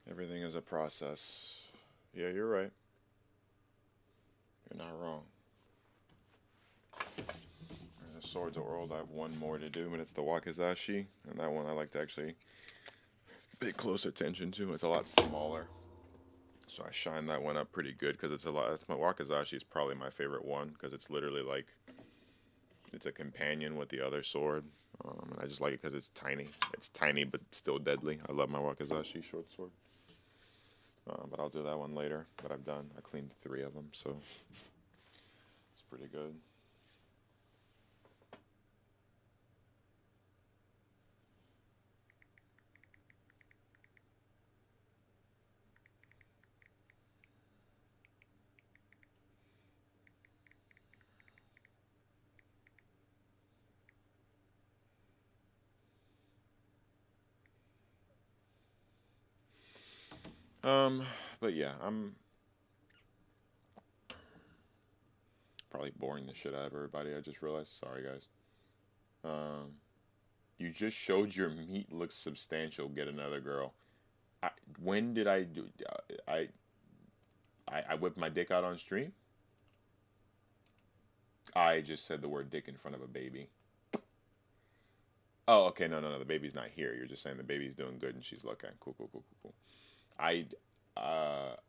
Everything is a process. Yeah, you're right. You're not wrong. The Swords of World, I have one more to do, and it's the Wakizashi. And that one I like to actually pay close attention to. It's a lot smaller. So I shine that one up pretty good because it's a lot. My Wakizashi is probably my favorite one because it's literally like it's a companion with the other sword. And I just like it because it's tiny. It's tiny but still deadly. I love my Wakizashi short sword. But I'll do that one later. But I've done. I cleaned 3 of them, so it's pretty good. Um, but yeah, I'm probably boring the shit out of everybody. I just realized. Sorry, guys. Um, you just showed your meat looks substantial. Get another girl. I, when did I do? I whipped my dick out on stream. I just said the word dick in front of a baby. Oh, okay. No, no, no. The baby's not here. You're just saying the baby's doing good and she's looking. Cool, cool, cool, cool, cool. I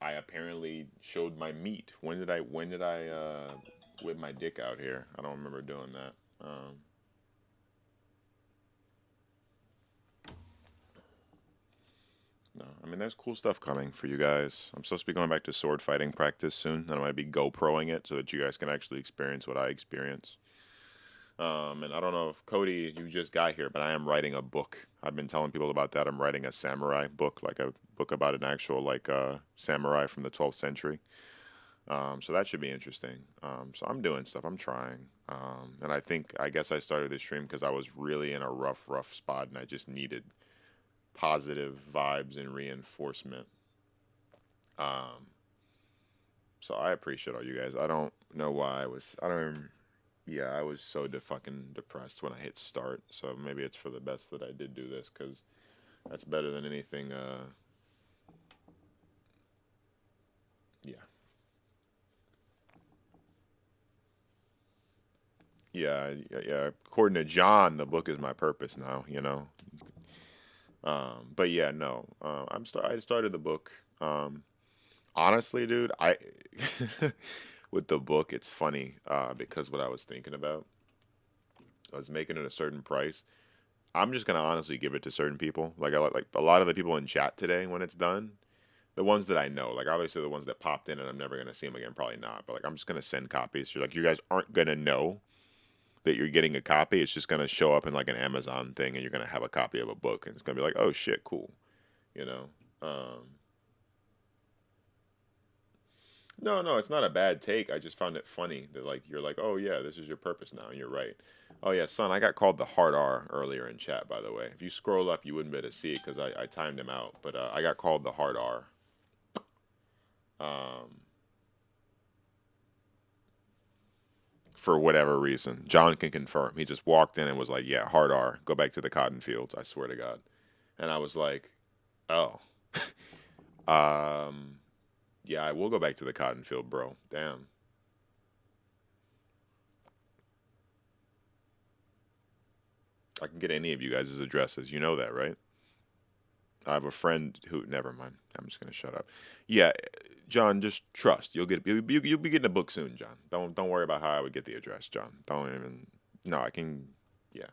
I apparently showed my meat. When did I whip my dick out here? I don't remember doing that. No, I mean there's cool stuff coming for you guys. I'm supposed to be going back to sword fighting practice soon, and I'm gonna be GoProing it so that you guys can actually experience what I experience. And I don't know if Cody, you just got here, but I am writing a book. I've been telling people about that. I'm writing a samurai book, like a book about an actual like samurai from the 12th century. So that should be interesting. So I'm doing stuff. I'm trying. And I guess I started this stream because I was really in a rough spot, and I just needed positive vibes and reinforcement. Um, so I appreciate all you guys. I don't know why I don't even, yeah, I was so fucking depressed when I hit start. So maybe it's for the best that I did do this because that's better than anything. Yeah. Yeah, yeah, yeah. According to John, the book is my purpose now, you know. But yeah, no. I started the book. Honestly, dude, I with the book, it's funny because what I was thinking about, I was making it a certain price. I'm just gonna honestly give it to certain people. Like a lot of the people in chat today when it's done, the ones that I know, like obviously the ones that popped in and I'm never gonna see them again, probably not. But like I'm just gonna send copies. So like you guys aren't gonna know that you're getting a copy. It's just gonna show up in like an Amazon thing, and you're gonna have a copy of a book, and it's gonna be like, oh shit, cool, you know. No, no, it's not a bad take. I just found it funny that like you're like, oh yeah, this is your purpose now. And you're right. Oh yeah, son, I got called the hard R earlier in chat. By the way, if you scroll up, you wouldn't be able to see it because I timed him out. But I got called the hard R. Um, for whatever reason, John can confirm. He just walked in and was like, yeah, hard R. Go back to the cotton fields. I swear to God. And I was like, oh, um, yeah, I will go back to the cotton field, bro. Damn. I can get any of you guys' addresses. You know that, right? I have a friend who. Never mind. I'm just gonna shut up. Yeah, John, just trust. You'll be getting a book soon, John. Don't worry about how I would get the address, John. Don't even. No, I can. Yeah.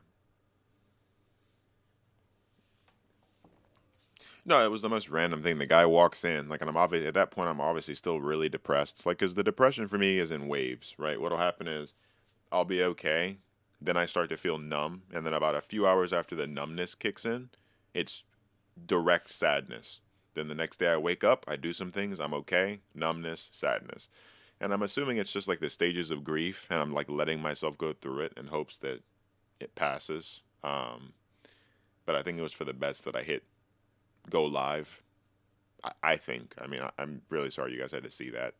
No, it was the most random thing. The guy walks in, like, and I'm obvious at that point. I'm obviously still really depressed. It's like, cause the depression for me is in waves, right? What'll happen is I'll be okay. Then I start to feel numb, and then about a few hours after the numbness kicks in, it's direct sadness. Then the next day I wake up, I do some things, I'm okay, numbness, sadness. And I'm assuming it's just like the stages of grief, and I'm like letting myself go through it in hopes that it passes. But I think it was for the best that I hit go live. I think. I mean, I'm really sorry you guys had to see that.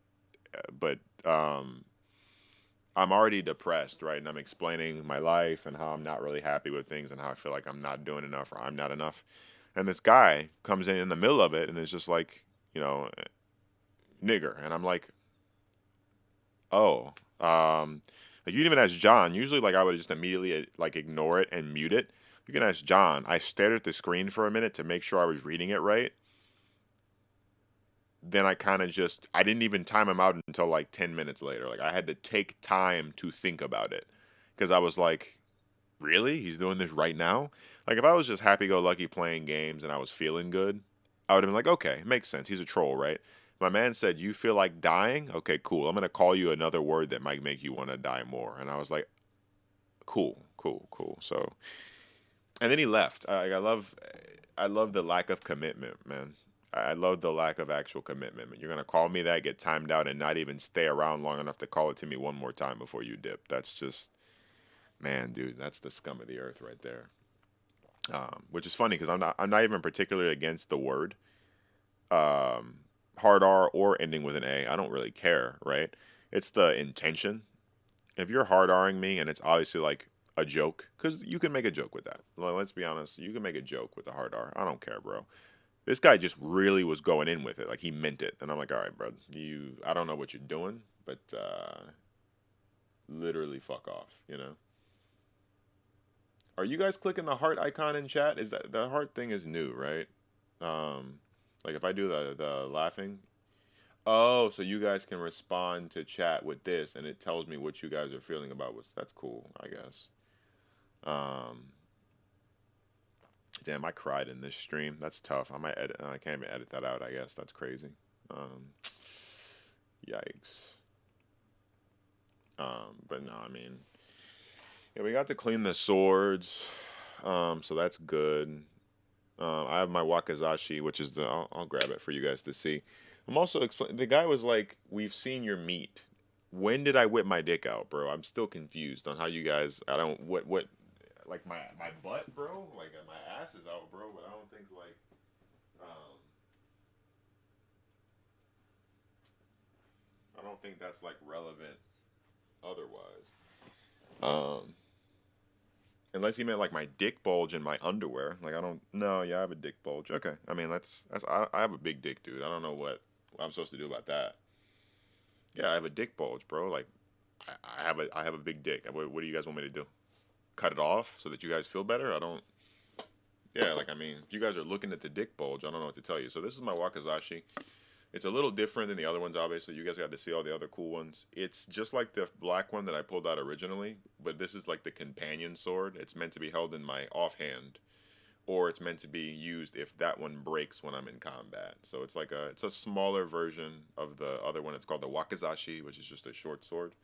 But I'm already depressed, right? And I'm explaining my life and how I'm not really happy with things and how I feel like I'm not doing enough or I'm not enough. And this guy comes in the middle of it and is just like, you know, nigger. And I'm like, oh, like you can even ask John. Usually, like I would just immediately like ignore it and mute it. You can ask John. I stared at the screen for a minute to make sure I was reading it right. Then I kind of just I didn't even time him out until like 10 minutes later. Like I had to take time to think about it because I was like, really? He's doing this right now? Like if I was just happy go lucky playing games and I was feeling good, I would have been like, okay, makes sense. He's a troll, right? My man said, "You feel like dying? Okay, cool. I'm gonna call you another word that might make you want to die more." And I was like, "Cool, cool, cool." So, and then he left. I love the lack of commitment, man. I love the lack of actual commitment. You're gonna call me that, get timed out, and not even stay around long enough to call it to me one more time before you dip. That's just, man, dude. That's the scum of the earth right there. Which is funny because I'm not even particularly against the word hard R or ending with an A. I don't really care, right? It's the intention. If you're hard Ring me and it's obviously like a joke, because you can make a joke with that. Let's be honest, you can make a joke with the hard R. I don't care, bro. This guy just really was going in with it, like he meant it, and I'm like, all right, bro, I don't know what you're doing, but literally fuck off, you know. Are you guys clicking the heart icon in chat? Is that the heart thing is new, right? Um, like if I do the laughing, oh, so you guys can respond to chat with this, and it tells me what you guys are feeling about. What's that's cool, I guess. Um, damn, I cried in this stream. That's tough. I might edit. I can't even edit that out. I guess that's crazy. Um, yikes. But no, I mean, yeah, we got to clean the swords. So that's good. I have my wakizashi, which is the. I'll grab it for you guys to see. I'm also explaining. The guy was like, "We've seen your meat. When did I whip my dick out, bro? I'm still confused on how you guys. I don't. What? like my butt, bro. Like my ass is out, bro. But I don't think like I don't think that's like relevant otherwise. Um, Unless he meant like my dick bulge in my underwear. Like I don't. No, yeah, I have a dick bulge. Okay, I mean that's I have a big dick, dude. I don't know what I'm supposed to do about that. Yeah, I have a dick bulge, bro. Like I have a big dick. What do you guys want me to do? Cut it off so that you guys feel better? I don't. Yeah, like I mean, if you guys are looking at the dick bulge, I don't know what to tell you. So this is my wakizashi. It's a little different than the other ones, obviously. You guys got to see all the other cool ones. It's just like the black one that I pulled out originally, but this is like the companion sword. It's meant to be held in my offhand, or it's meant to be used if that one breaks when I'm in combat. So it's a smaller version of the other one. It's called the wakizashi, which is just a short sword.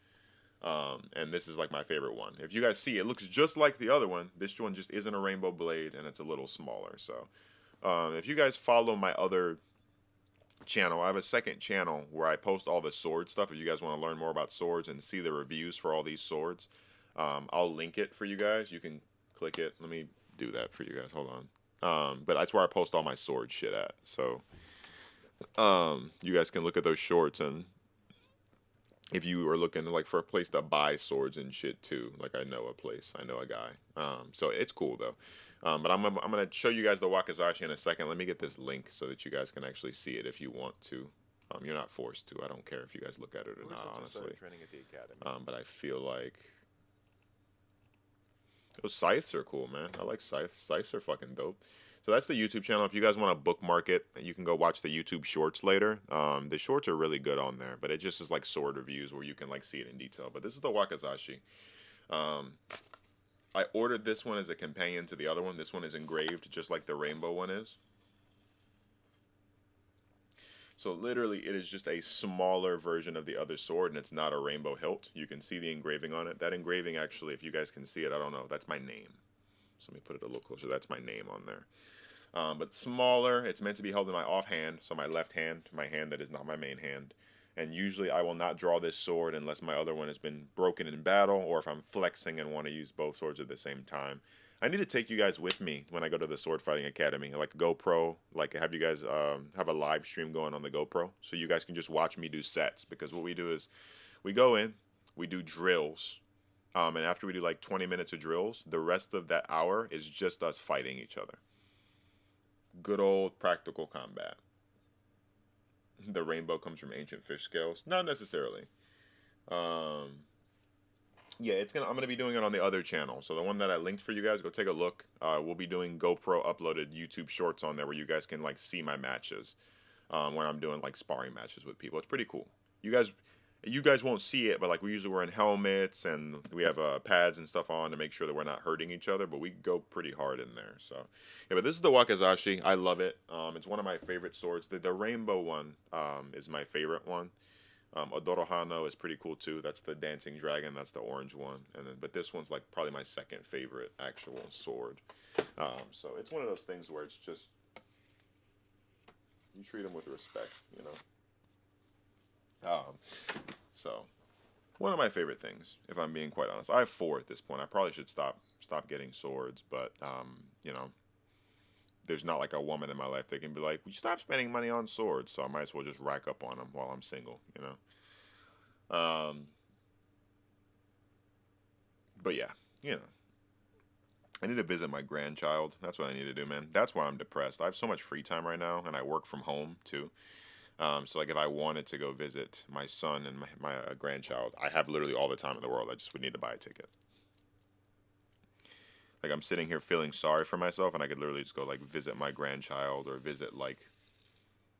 And this is like my favorite one. If you guys see, it looks just like the other one. This one just isn't a rainbow blade, and it's a little smaller. So if you guys follow my other channel, I have a second channel where I post all the sword stuff. If you guys want to learn more about swords and see the reviews for all these swords, I'll link it for you guys. You can click it. Let me do that for you guys. Hold on. But that's where I post all my sword shit at. So you guys can look at those shorts, and if you are looking like for a place to buy swords and shit too, like I know a place, I know a guy. So it's cool though. But I'm gonna show you guys the wakizashi in a second. Let me get this link so that you guys can actually see it if you want to. You're not forced to. I don't care if you guys look at it or not, honestly. Training at the academy. But I feel like those scythes are cool, man. I like scythes. Scythes are fucking dope. So that's the YouTube channel. If you guys want to bookmark it, you can go watch the YouTube shorts later. The shorts are really good on there, but it just is like sword reviews where you can like see it in detail. But this is the wakizashi. I ordered this one as a companion to the other one. This one is engraved just like the rainbow one is. So literally it is just a smaller version of the other sword, and it's not a rainbow hilt. You can see the engraving on it. That engraving actually, if you guys can see it, I don't know, that's my name. So let me put it a little closer. That's my name on there. But smaller, it's meant to be held in my offhand, so my left hand, my hand that is not my main hand. And usually I will not draw this sword unless my other one has been broken in battle, or if I'm flexing and want to use both swords at the same time. I need to take you guys with me when I go to the Sword Fighting Academy, like GoPro, like have you guys have a live stream going on the GoPro, so you guys can just watch me do sets, because what we do is we go in, we do drills, and after we do like 20 minutes of drills, the rest of that hour is just us fighting each other. Good old practical combat. The rainbow comes from ancient fish scales. Not necessarily. Yeah, I'm gonna be doing it on the other channel. So the one that I linked for you guys, go take a look. We'll be doing GoPro uploaded YouTube shorts on there where you guys can like see my matches when I'm doing like sparring matches with people. It's pretty cool. You guys won't see it, but like we usually wear in helmets and we have pads and stuff on to make sure that we're not hurting each other, but we go pretty hard in there. So yeah, but this is the wakizashi. I love it. It's one of my favorite swords. The rainbow one is my favorite one. Odoro Hano is pretty cool too. That's the dancing dragon. That's the orange one. But this one's like probably my second favorite actual sword. So it's one of those things where it's just you treat them with respect, you know. So one of my favorite things, if I'm being quite honest. I have 4 at this point. I probably should stop getting swords, but you know, there's not like a woman in my life that can be like, "Will you stop spending money on swords?" So I might as well just rack up on them while I'm single, you know. But yeah, you know, I need to visit my grandchild. That's what I need to do, man. That's why I'm depressed. I have so much free time right now, and I work from home too. So like if I wanted to go visit my son and my grandchild, I have literally all the time in the world. I just would need to buy a ticket. Like I'm sitting here feeling sorry for myself, and I could literally just go like visit my grandchild or visit like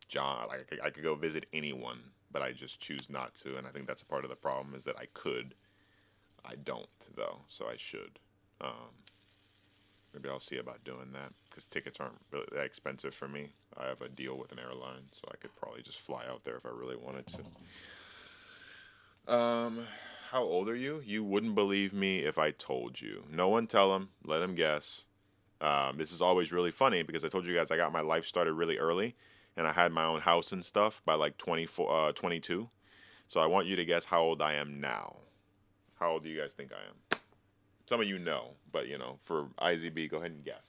John. Like I could go visit anyone, but I just choose not to. And I think that's a part of the problem is that I could. I don't though, so I should. Maybe I'll see about doing that because tickets aren't really that expensive for me. I have a deal with an airline, so I could probably just fly out there if I really wanted to. How old are you? You wouldn't believe me if I told you. No one tell them. Let them guess. This is always really funny because I told you guys I got my life started really early, and I had my own house and stuff by like 22. So I want you to guess how old I am now. How old do you guys think I am? Some of you know, but you know, for IZB, go ahead and guess.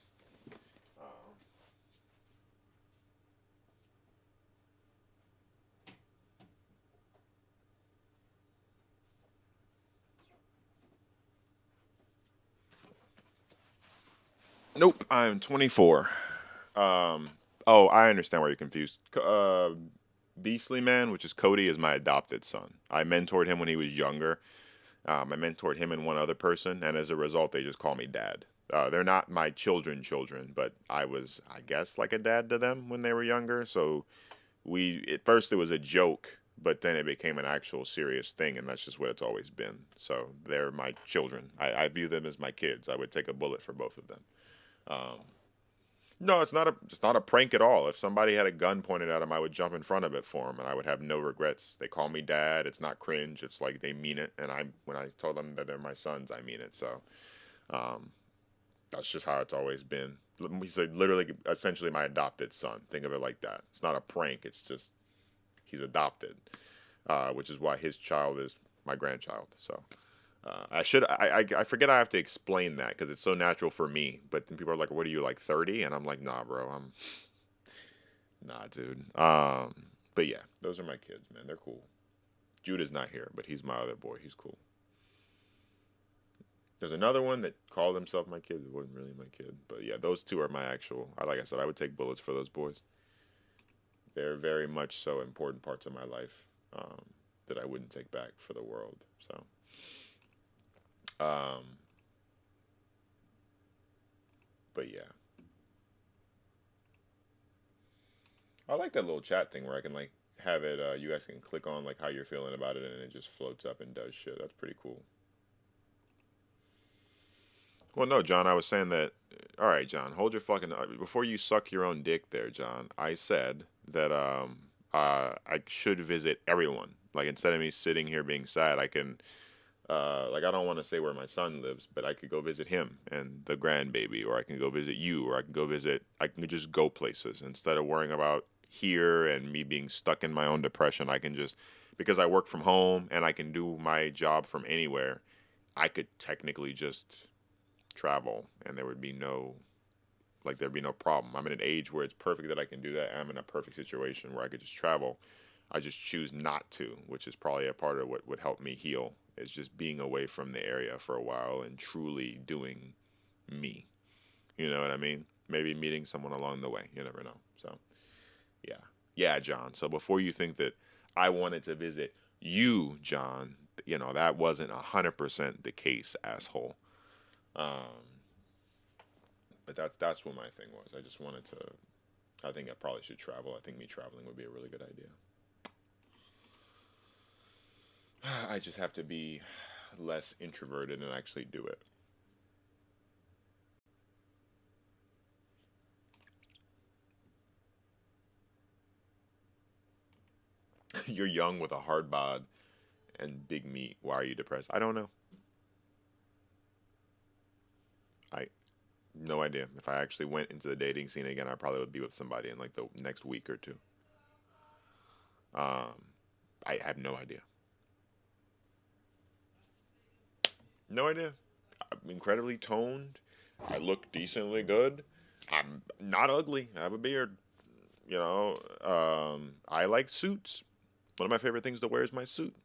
Nope, I'm 24. Um, oh, I understand why you're confused. Beastly Man, which is Cody, is my adopted son. I mentored him when he was younger. I mentored him and one other person, and as a result, they just call me dad. They're not my children, but I was, I guess, like a dad to them when they were younger. So at first it was a joke, but then it became an actual serious thing, and that's just what it's always been. So they're my children. I view them as my kids. I would take a bullet for both of them. Um, no, it's not a prank at all. If somebody had a gun pointed at him, I would jump in front of it for him, and I would have no regrets. They call me dad. It's not cringe. It's like they mean it, and when I tell them that they're my sons, I mean it. So um, that's just how it's always been. He's like literally, essentially my adopted son. Think of it like that. It's not a prank. It's just he's adopted, which is why his child is my grandchild. So I forget I have to explain that because it's so natural for me. But then people are like, "What are you like 30?" And I'm like, "Nah, bro, I'm nah, dude." But yeah, those are my kids, man. They're cool. Judah's not here, but he's my other boy. He's cool. There's another one that called himself my kid. It wasn't really my kid, but yeah, those two are my actual. Like I said, I would take bullets for those boys. They're very much so important parts of my life that I wouldn't take back for the world. So, um, but yeah, I like that little chat thing where I can like have it. You guys can click on like how you're feeling about it, and it just floats up and does shit. That's pretty cool. Well, no, John, I was saying that. All right, John, hold your fucking. Before you suck your own dick, there, John. I said that I should visit everyone. Like instead of me sitting here being sad, I can like I don't want to say where my son lives, but I could go visit him and the grandbaby, or I can go visit you, or I can go visit. I can just go places instead of worrying about here and me being stuck in my own depression. I can just because I work from home and I can do my job from anywhere. I could technically just travel, and there would be no there'd be no problem. I'm in an age where it's perfect that I can do that. I'm in a perfect situation where I could just travel. I just choose not to, which is probably a part of what would help me heal. Is just being away from the area for a while and truly doing me. You know what I mean? Maybe meeting someone along the way. You never know. So, yeah. Yeah, John. So before you think that I wanted to visit you, John, that wasn't 100% the case, asshole. Um, but that's what my thing was. I just wanted to. I think I probably should travel. I think me traveling would be a really good idea. I just have to be less introverted and actually do it. You're young with a hard bod and big meat. Why are you depressed? I don't know. I no idea. If I actually went into the dating scene again, I probably would be with somebody in like the next week or two. Um, I have no idea. No idea. I'm incredibly toned. I look decently good. I'm not ugly. I have a beard. I like suits. One of my favorite things to wear is my suit.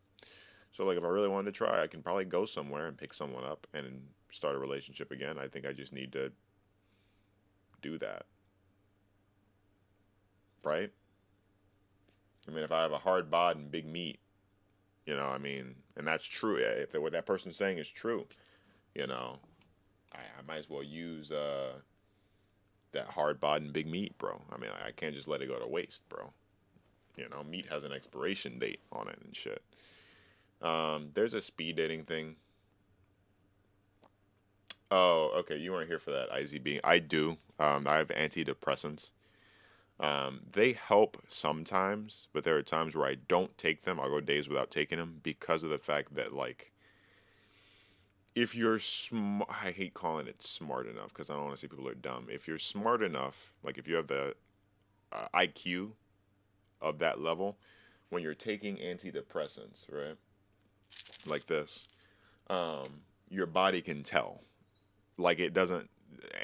So like if I really wanted to try, I can probably go somewhere and pick someone up and start a relationship again. I think I just need to do that, right? I mean, if I have a hard bod and big meat, I mean, and that's true. If what that person's saying is true, you know, I might as well use that hard bod and big meat, bro. I mean, I can't just let it go to waste, bro. Meat has an expiration date on it and shit. There's a speed dating thing. Oh, okay. You weren't here for that, IZB. I do. I have antidepressants. They help sometimes, but there are times where I don't take them. I'll go days without taking them because of the fact that, like, if you're smart, I hate calling it smart enough because I don't want to say people are dumb. If you're smart enough, like, if you have the IQ of that level, when you're taking antidepressants, right? Like this, um, your body can tell. Like it doesn't.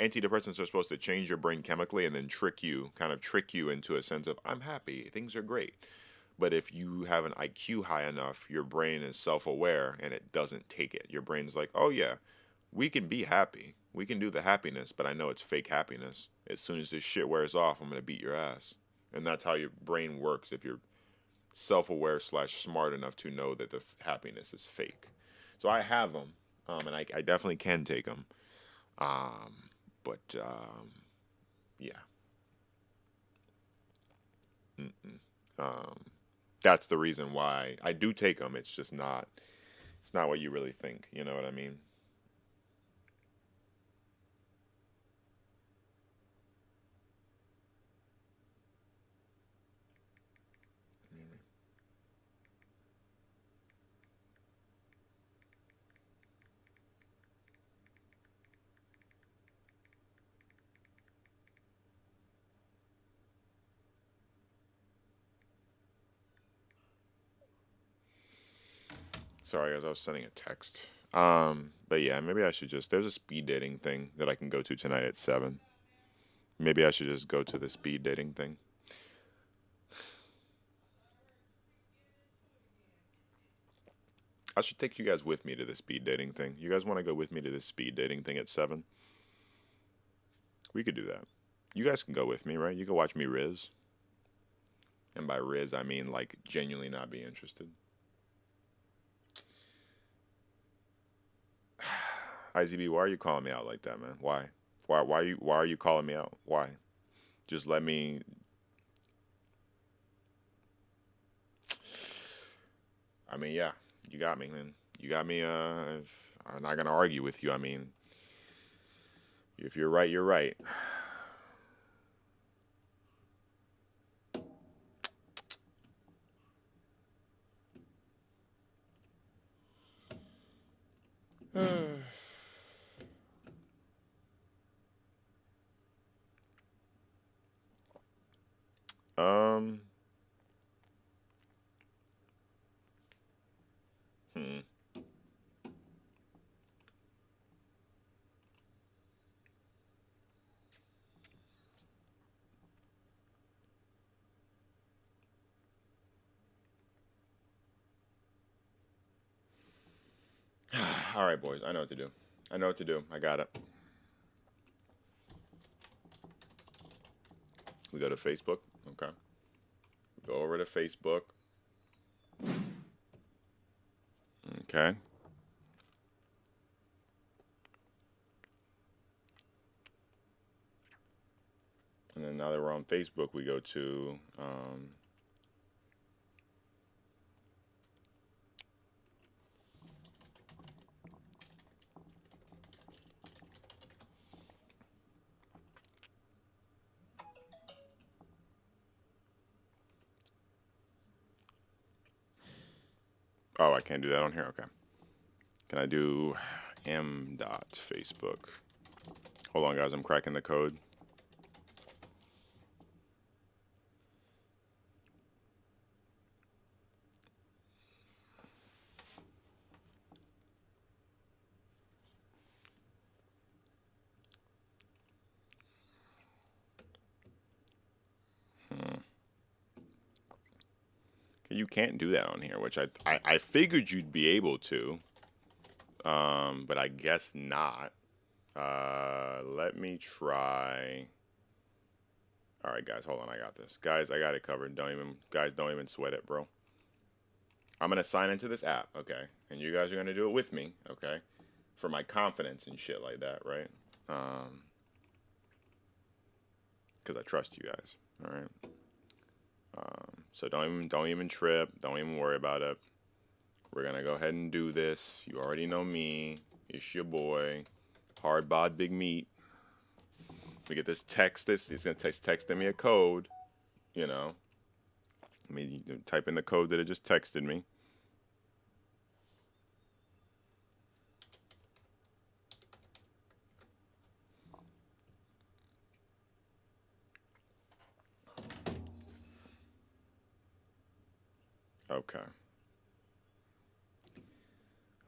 Antidepressants are supposed to change your brain chemically and then kind of trick you into a sense of I'm happy, things are great. But if you have an IQ high enough, your brain is self-aware and it doesn't take it. Your brain's like, oh yeah, we can be happy. We can do the happiness, but I know it's fake happiness. As soon as this shit wears off, I'm gonna beat your ass. And that's how your brain works if you're self-aware slash smart enough to know that the happiness is fake. So I have them, and I definitely can take them. But yeah, mm-mm. um, that's the reason why I do take them. It's just not. It's not what you really think. You know what I mean? Sorry, guys, I was sending a text. But yeah, maybe I should just. There's a speed dating thing that I can go to tonight at 7. Maybe I should just go to the speed dating thing. I should take you guys with me to the speed dating thing. You guys want to go with me to the speed dating thing at 7? We could do that. You guys can go with me, right? You can watch me Riz. And by Riz, I mean like genuinely not be interested. IZB, why are you calling me out like that, man? Why? Why are you calling me out? Why? Just let me. I mean, yeah, you got me, man. You got me. I'm not gonna argue with you. I mean, if you're right, you're right. um. Hmm. All right, boys. I know what to do. I know what to do. I got it. We go to Facebook. Okay. Go over to Facebook. Okay. And then now that we're on Facebook, we go to. Oh, I can't do that on here. Okay. Can I do m dot Facebook? Hold on, guys. I'm cracking the code. Hmm. You can't do that on here, which I figured you'd be able to, but I guess not. Let me try. All right, guys, hold on. I got this. Guys, I got it covered. Don't even sweat it, bro. I'm gonna sign into this app, okay? And you guys are gonna do it with me, okay? For my confidence and shit like that, right? Because I trust you guys. All right. So don't even trip. Don't even worry about it. We're gonna go ahead and do this. You already know me. It's your boy, Hard Bod Big Meat. We get this text. He's gonna texting me a code. You know. I mean, you type in the code that it just texted me. Okay.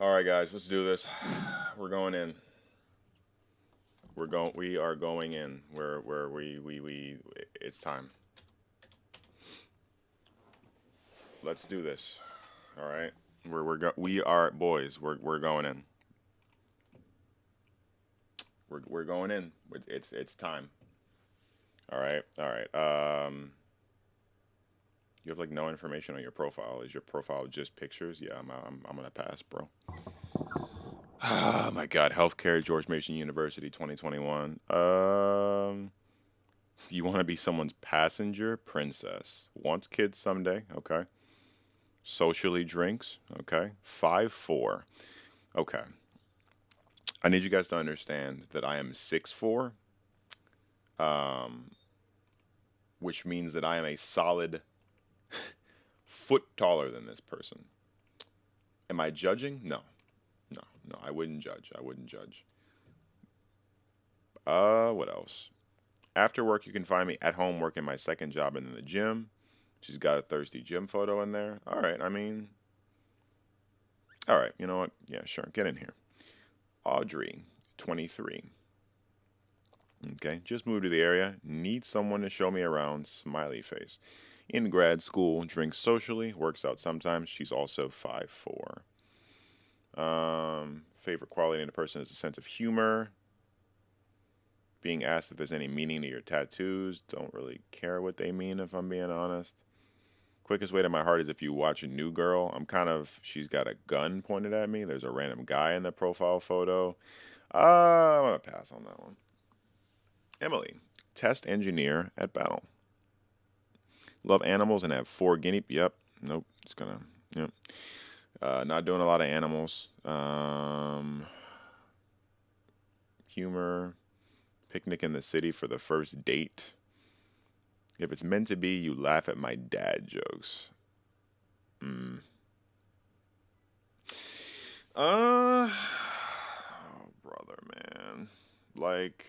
All right, guys, let's do this. We're going in. We are going in. We. It's time. Let's do this. All right. We are boys. We're going in. We're going in. It's time. All right. All right. You have like no information on your profile. Is your profile just pictures? Yeah, I'm gonna pass, bro. Oh my God, healthcare, George Mason University, 2021. You want to be someone's passenger, princess. Wants kids someday, okay. Socially drinks, okay. 5'4". Okay. I need you guys to understand that I am 6'4", um, which means that I am a solid foot taller than this person. Am I judging? No. No, no, I wouldn't judge. I wouldn't judge. What else? After work, you can find me at home working my second job in the gym. She's got a thirsty gym photo in there. All right, I mean, all right, you know what? Yeah, sure, get in here. Audrey, 23. Okay, just moved to the area. Need someone to show me around. Smiley face. In grad school, drinks socially, works out sometimes. She's also 5'4". Favorite quality in a person is a sense of humor. Being asked if there's any meaning to your tattoos. Don't really care what they mean, if I'm being honest. Quickest way to my heart is if you watch a New Girl. She's got a gun pointed at me. There's a random guy in the profile photo. I'm going to pass on that one. Emily, test engineer at Battle. Love animals and have 4 guinea. Yep. Nope. It's going to, yep. Not doing a lot of animals. Humor. Picnic in the city for the first date. If it's meant to be, you laugh at my dad jokes. Oh, brother, man. Like,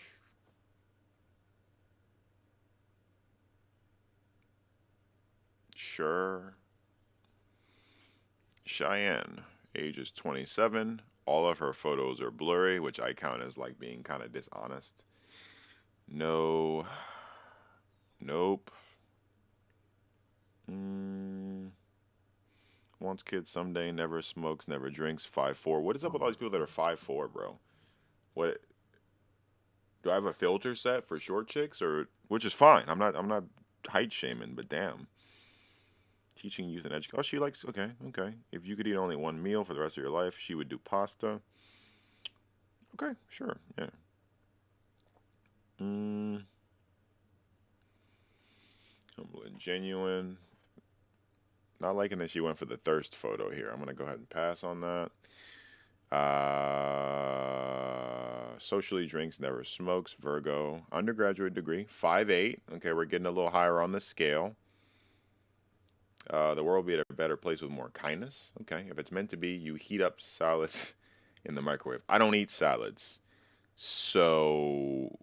sure. Cheyenne, ages 27. All of her photos are blurry, which I count as like being kind of dishonest. No. Nope. Wants kids someday, never smokes, never drinks, 5'4". What is up with all these people that are 5'4", bro? What do I have a filter set for short chicks, or which is fine. I'm not height shaming, but damn. Teaching youth and education. Oh, she likes, okay, okay. If you could eat only one meal for the rest of your life, she would do pasta. Okay, sure, yeah. Humble and genuine. Not liking that she went for the thirst photo here. I'm gonna go ahead and pass on that. Socially drinks, never smokes. Virgo, undergraduate degree, 5'8". Okay, we're getting a little higher on the scale. The world will be a better place with more kindness. Okay, if it's meant to be, you heat up salads in the microwave. I don't eat salads, so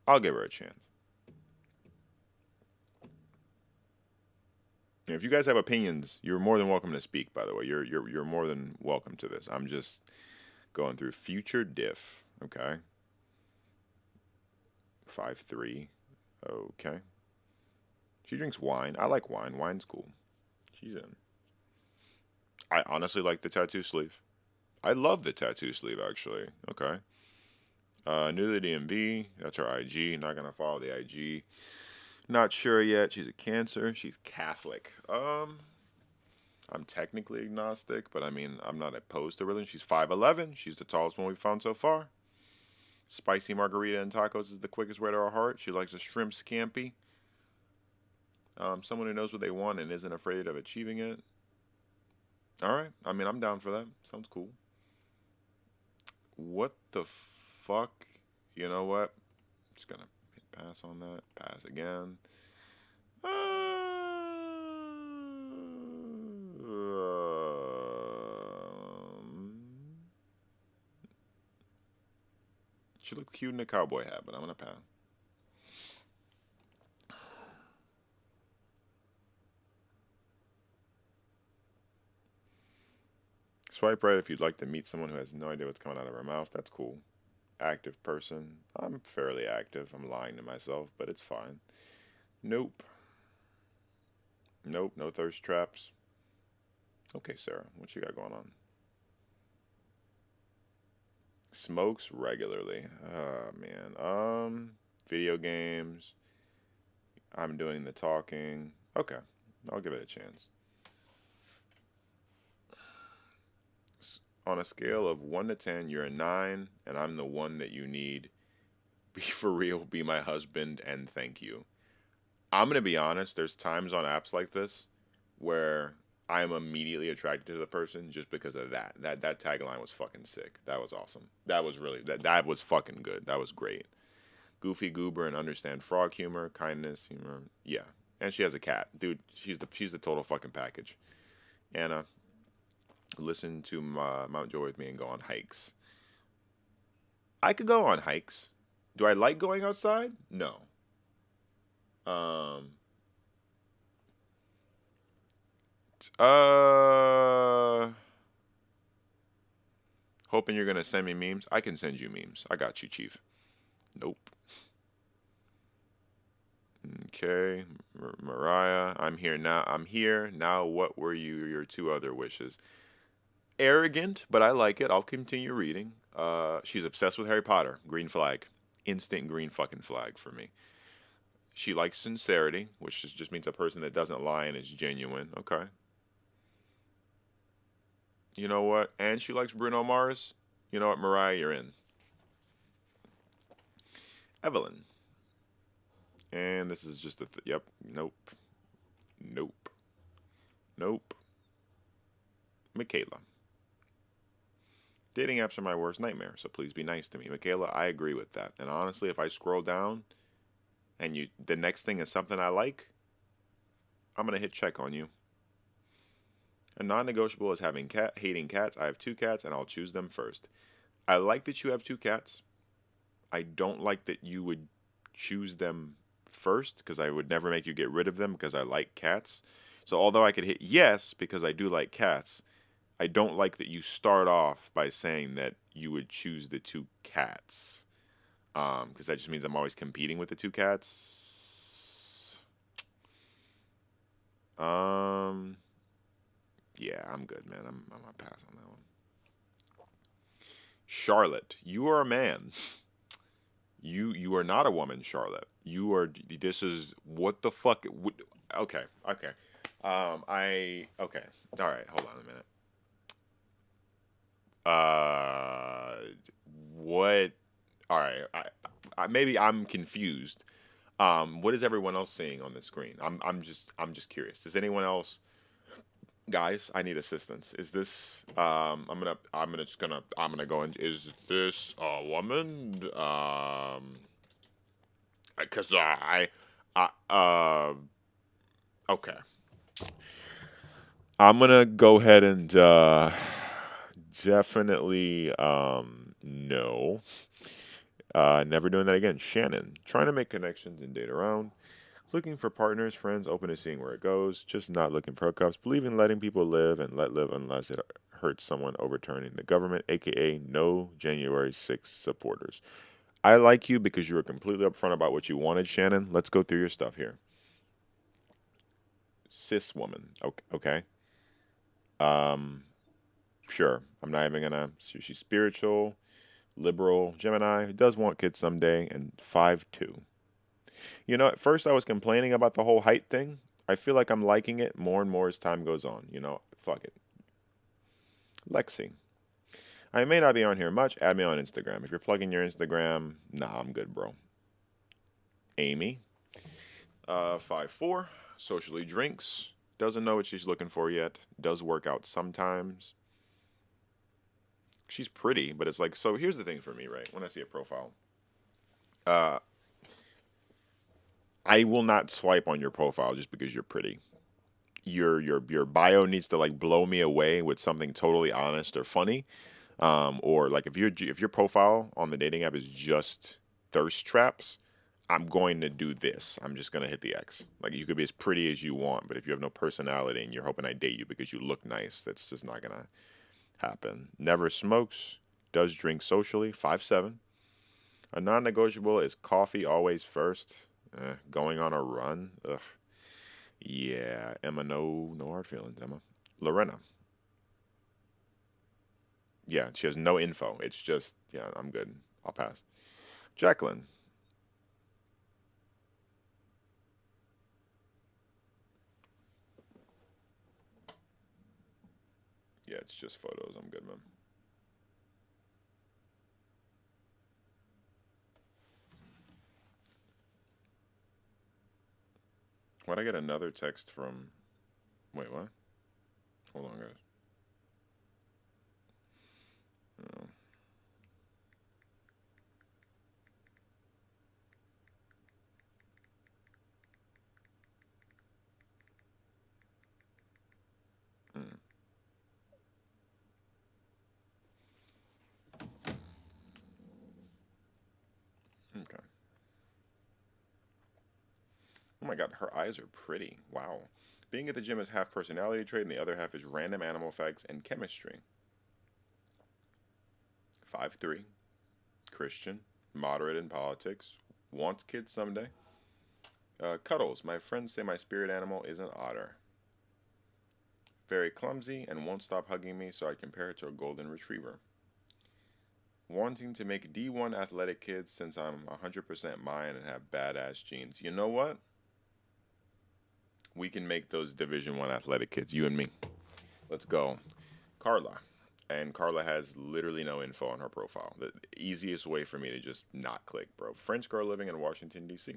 I'll give her a chance. If you guys have opinions, you're more than welcome to speak. By the way, you're more than welcome to this. I'm just going through future diff. Okay, 5'3". Okay. She drinks wine. I like wine. Wine's cool. She's in. I honestly like the tattoo sleeve. I love the tattoo sleeve actually. Okay. New to the DMV. That's her IG. Not gonna follow the IG. Not sure yet. She's a Cancer. She's Catholic. I'm technically agnostic, but I mean I'm not opposed to religion. She's 5'11". She's the tallest one we've found so far. Spicy margarita and tacos is the quickest way to her heart. She likes a shrimp scampi. Someone who knows what they want and isn't afraid of achieving it. All right. I mean, I'm down for that. Sounds cool. What the fuck? You know what? Just gonna hit pass on that. Pass again. She looked cute in a cowboy hat, but I'm gonna pass. Swipe right if you'd like to meet someone who has no idea what's coming out of her mouth. That's cool. Active person. I'm fairly active. I'm lying to myself, but it's fine. Nope. Nope. No thirst traps. Okay, Sarah, what you got going on? Smokes regularly. Oh man. Video games. I'm doing the talking. Okay, I'll give it a chance. On a scale of 1 to 10, you're a 9, and I'm the one that you need. Be for real, be my husband, and thank you. I'm going to be honest, there's times on apps like this where I am immediately attracted to the person just because of that. That tagline was fucking sick. That was awesome. That was really that was fucking good. That was great. Goofy goober and understand frog humor, kindness, humor. Yeah. And she has a cat. Dude, she's the total fucking package. Anna, listen to Mount Joy with me and go on hikes. I could go on hikes. Do I like going outside? No. Um. Uh. Hoping you're gonna send me memes. I can send you memes. I got you, Chief. Nope. Okay, Mariah. I'm here now. I'm here now. What were your two other wishes? Arrogant, but I like it. I'll continue reading. She's obsessed with Harry Potter. Green flag. Instant green fucking flag for me. She likes sincerity, which just means a person that doesn't lie and is genuine. Okay. You know what? And she likes Bruno Mars. You know what, Mariah, you're in. Evelyn. And this is just yep. Nope. Nope. Nope. Michaela. Dating apps are my worst nightmare, so please be nice to me. Michaela, I agree with that. And honestly, if I scroll down and the next thing is something I like, I'm gonna hit check on you. A non-negotiable is hating cats. I have two cats and I'll choose them first. I like that you have two cats. I don't like that you would choose them first because I would never make you get rid of them because I like cats. So although I could hit yes because I do like cats, I don't like that you start off by saying that you would choose the two cats. Because that just means I'm always competing with the two cats. Yeah, I'm good, man. I'm gonna pass on that one. Charlotte, you are a man. You are not a woman, Charlotte. You are. This is what the fuck. Okay, okay. Okay. All right. Hold on a minute. What? All right. Maybe I'm confused. What is everyone else seeing on the screen? I'm just curious. Does anyone else? Guys, I need assistance. Is this I'm gonna go in. Is this a woman? Cause okay. I'm gonna go ahead and definitely no. Never doing that again. Shannon, trying to make connections and date around. Looking for partners, friends, open to seeing where it goes, just not looking for hookups. Believe in letting people live and let live unless it hurts someone, overturning the government, aka no January 6th supporters. I like you because you were completely upfront about what you wanted, Shannon. Let's go through your stuff here. Cis woman. Okay. Um, sure. I'm not even gonna. She's spiritual, liberal, Gemini, does want kids someday, and 5'2". You know, at first I was complaining about the whole height thing. I feel like I'm liking it more and more as time goes on. You know, fuck it. Lexi. I may not be on here much. Add me on Instagram. If you're plugging your Instagram, nah, I'm good, bro. Amy. 5'4". Socially drinks. Doesn't know what she's looking for yet. Does work out sometimes. She's pretty, but it's like, so here's the thing for me, right? When I see a profile, uh, I will not swipe on your profile just because you're pretty. Your bio needs to like blow me away with something totally honest or funny, or like if your profile on the dating app is just thirst traps, I'm going to do this. I'm just gonna hit the X. Like you could be as pretty as you want, but if you have no personality and you're hoping I date you because you look nice, that's just not gonna happen. Never smokes. Does drink socially. 5'7". A non-negotiable is coffee always first. Going on a run. Ugh. Yeah, Emma, no hard feelings, Emma. Lorena. Yeah, she has no info. It's just, yeah, I'm good. I'll pass. Jacqueline. Yeah, it's just photos. I'm good, man. Why'd I get another text from? Wait, what? Hold on, guys. Oh. Hmm. Okay. Oh my god, her eyes are pretty. Wow. Being at the gym is half personality trait, and the other half is random animal facts and chemistry. 5'3", Christian, moderate in politics, wants kids someday. Cuddles. My friends say my spirit animal is an otter. Very clumsy and won't stop hugging me, so I compare it to a golden retriever. Wanting to make D1 athletic kids since I'm 100% mine and have badass genes. You know what? We can make those Division 1 athletic kids, you and me. Let's go. Carla. And Carla has literally no info on her profile. The easiest way for me to just not click, bro. French girl living in Washington, D.C.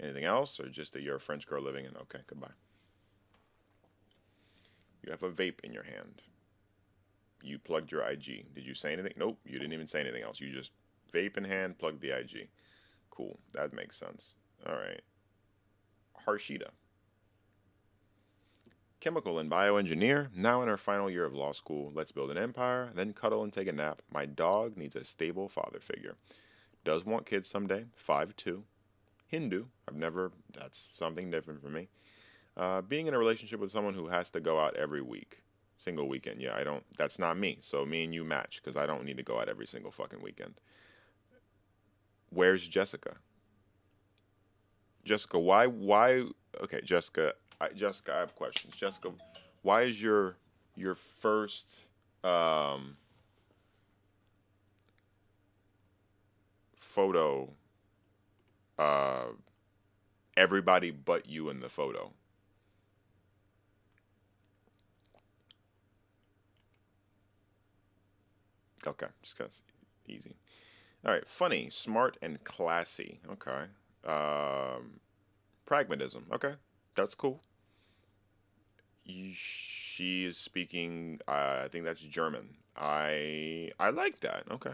Anything else, or just that you're a French girl living in? Okay, goodbye. You have a vape in your hand. You plugged your IG. Did you say anything? Nope, you didn't even say anything else. You just vape in hand, plugged the IG. Cool, that makes sense. All right. Harshita. Chemical and bioengineer, now in her final year of law school. Let's build an empire, then cuddle and take a nap. My dog needs a stable father figure. Does want kids someday. 5'2". Hindu. That's something different for me. Being in a relationship with someone who has to go out every week. Single weekend. Yeah, I don't, that's not me. So me and you match because I don't need to go out every single fucking weekend. Where's Jessica? Jessica, okay, Jessica, I have questions. Jessica, why is your first photo uh, everybody but you in the photo? Okay, just cause easy. All right, funny, smart, and classy. Okay. Um, Pragmatism. Okay, that's cool. She is speaking. I think that's German. I like that. Okay.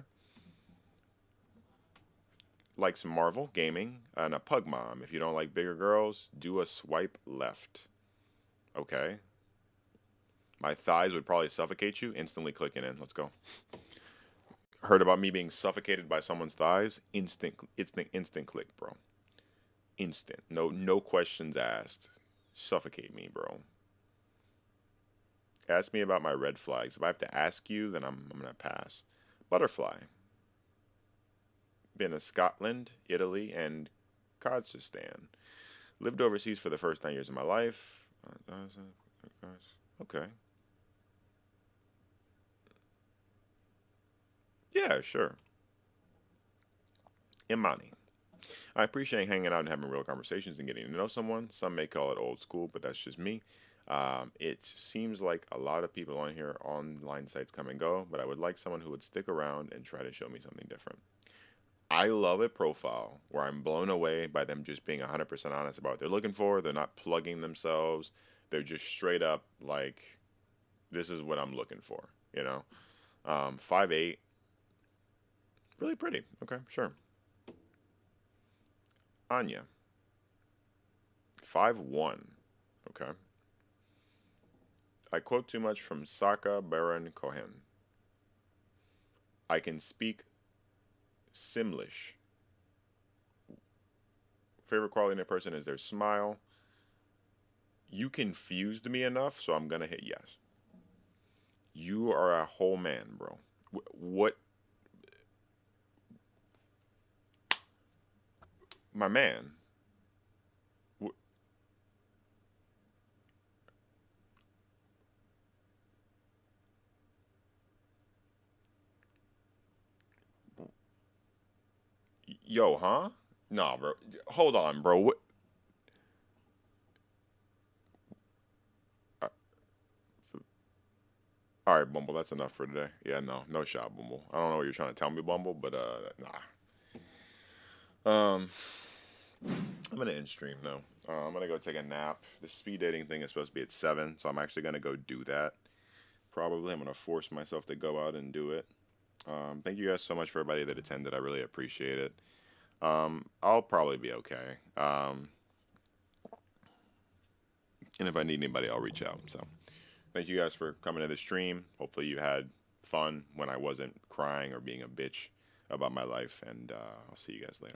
Likes Marvel gaming and a pug mom. If you don't like bigger girls, do a swipe left. Okay. My thighs would probably suffocate you. Instantly clicking in. Let's go. Heard about me being suffocated by someone's thighs? Instant click, bro. Instant. No questions asked. Suffocate me, bro. Ask me about my red flags. If I have to ask you, then I'm gonna pass. Butterfly. Been to Scotland, Italy, and Kazakhstan. Lived overseas for the first 9 years of my life. Okay. Yeah, sure. Imani. I appreciate hanging out and having real conversations and getting to know someone. Some may call it old school, but that's just me. It seems like a lot of people on here, online sites come and go, but I would like someone who would stick around and try to show me something different. I love a profile where I'm blown away by them just being 100% honest about what they're looking for. They're not plugging themselves. They're just straight up like, this is what I'm looking for, you know? 5'8", really pretty. Okay, sure. Anya, 5'1". Okay. I quote too much from Saka Baron Cohen. I can speak Simlish. Favorite quality in a person is their smile. You confused me enough, so I'm gonna hit yes. You are a whole man, bro. What, my man? wh- Yo, huh? Nah, bro. Hold on, bro. What? uh, All right, Bumble. That's enough for today. Yeah, no shot, Bumble. I don't know what you're trying to tell me, Bumble, but nah. I'm gonna end stream now. I'm gonna go take a nap. The speed dating thing is supposed to be at 7, so I'm actually gonna go do that. Probably, I'm gonna force myself to go out and do it. Thank you guys so much for everybody that attended. I really appreciate it. I'll probably be okay. And if I need anybody, I'll reach out. So, thank you guys for coming to the stream. Hopefully, you had fun when I wasn't crying or being a bitch about my life. And I'll see you guys later.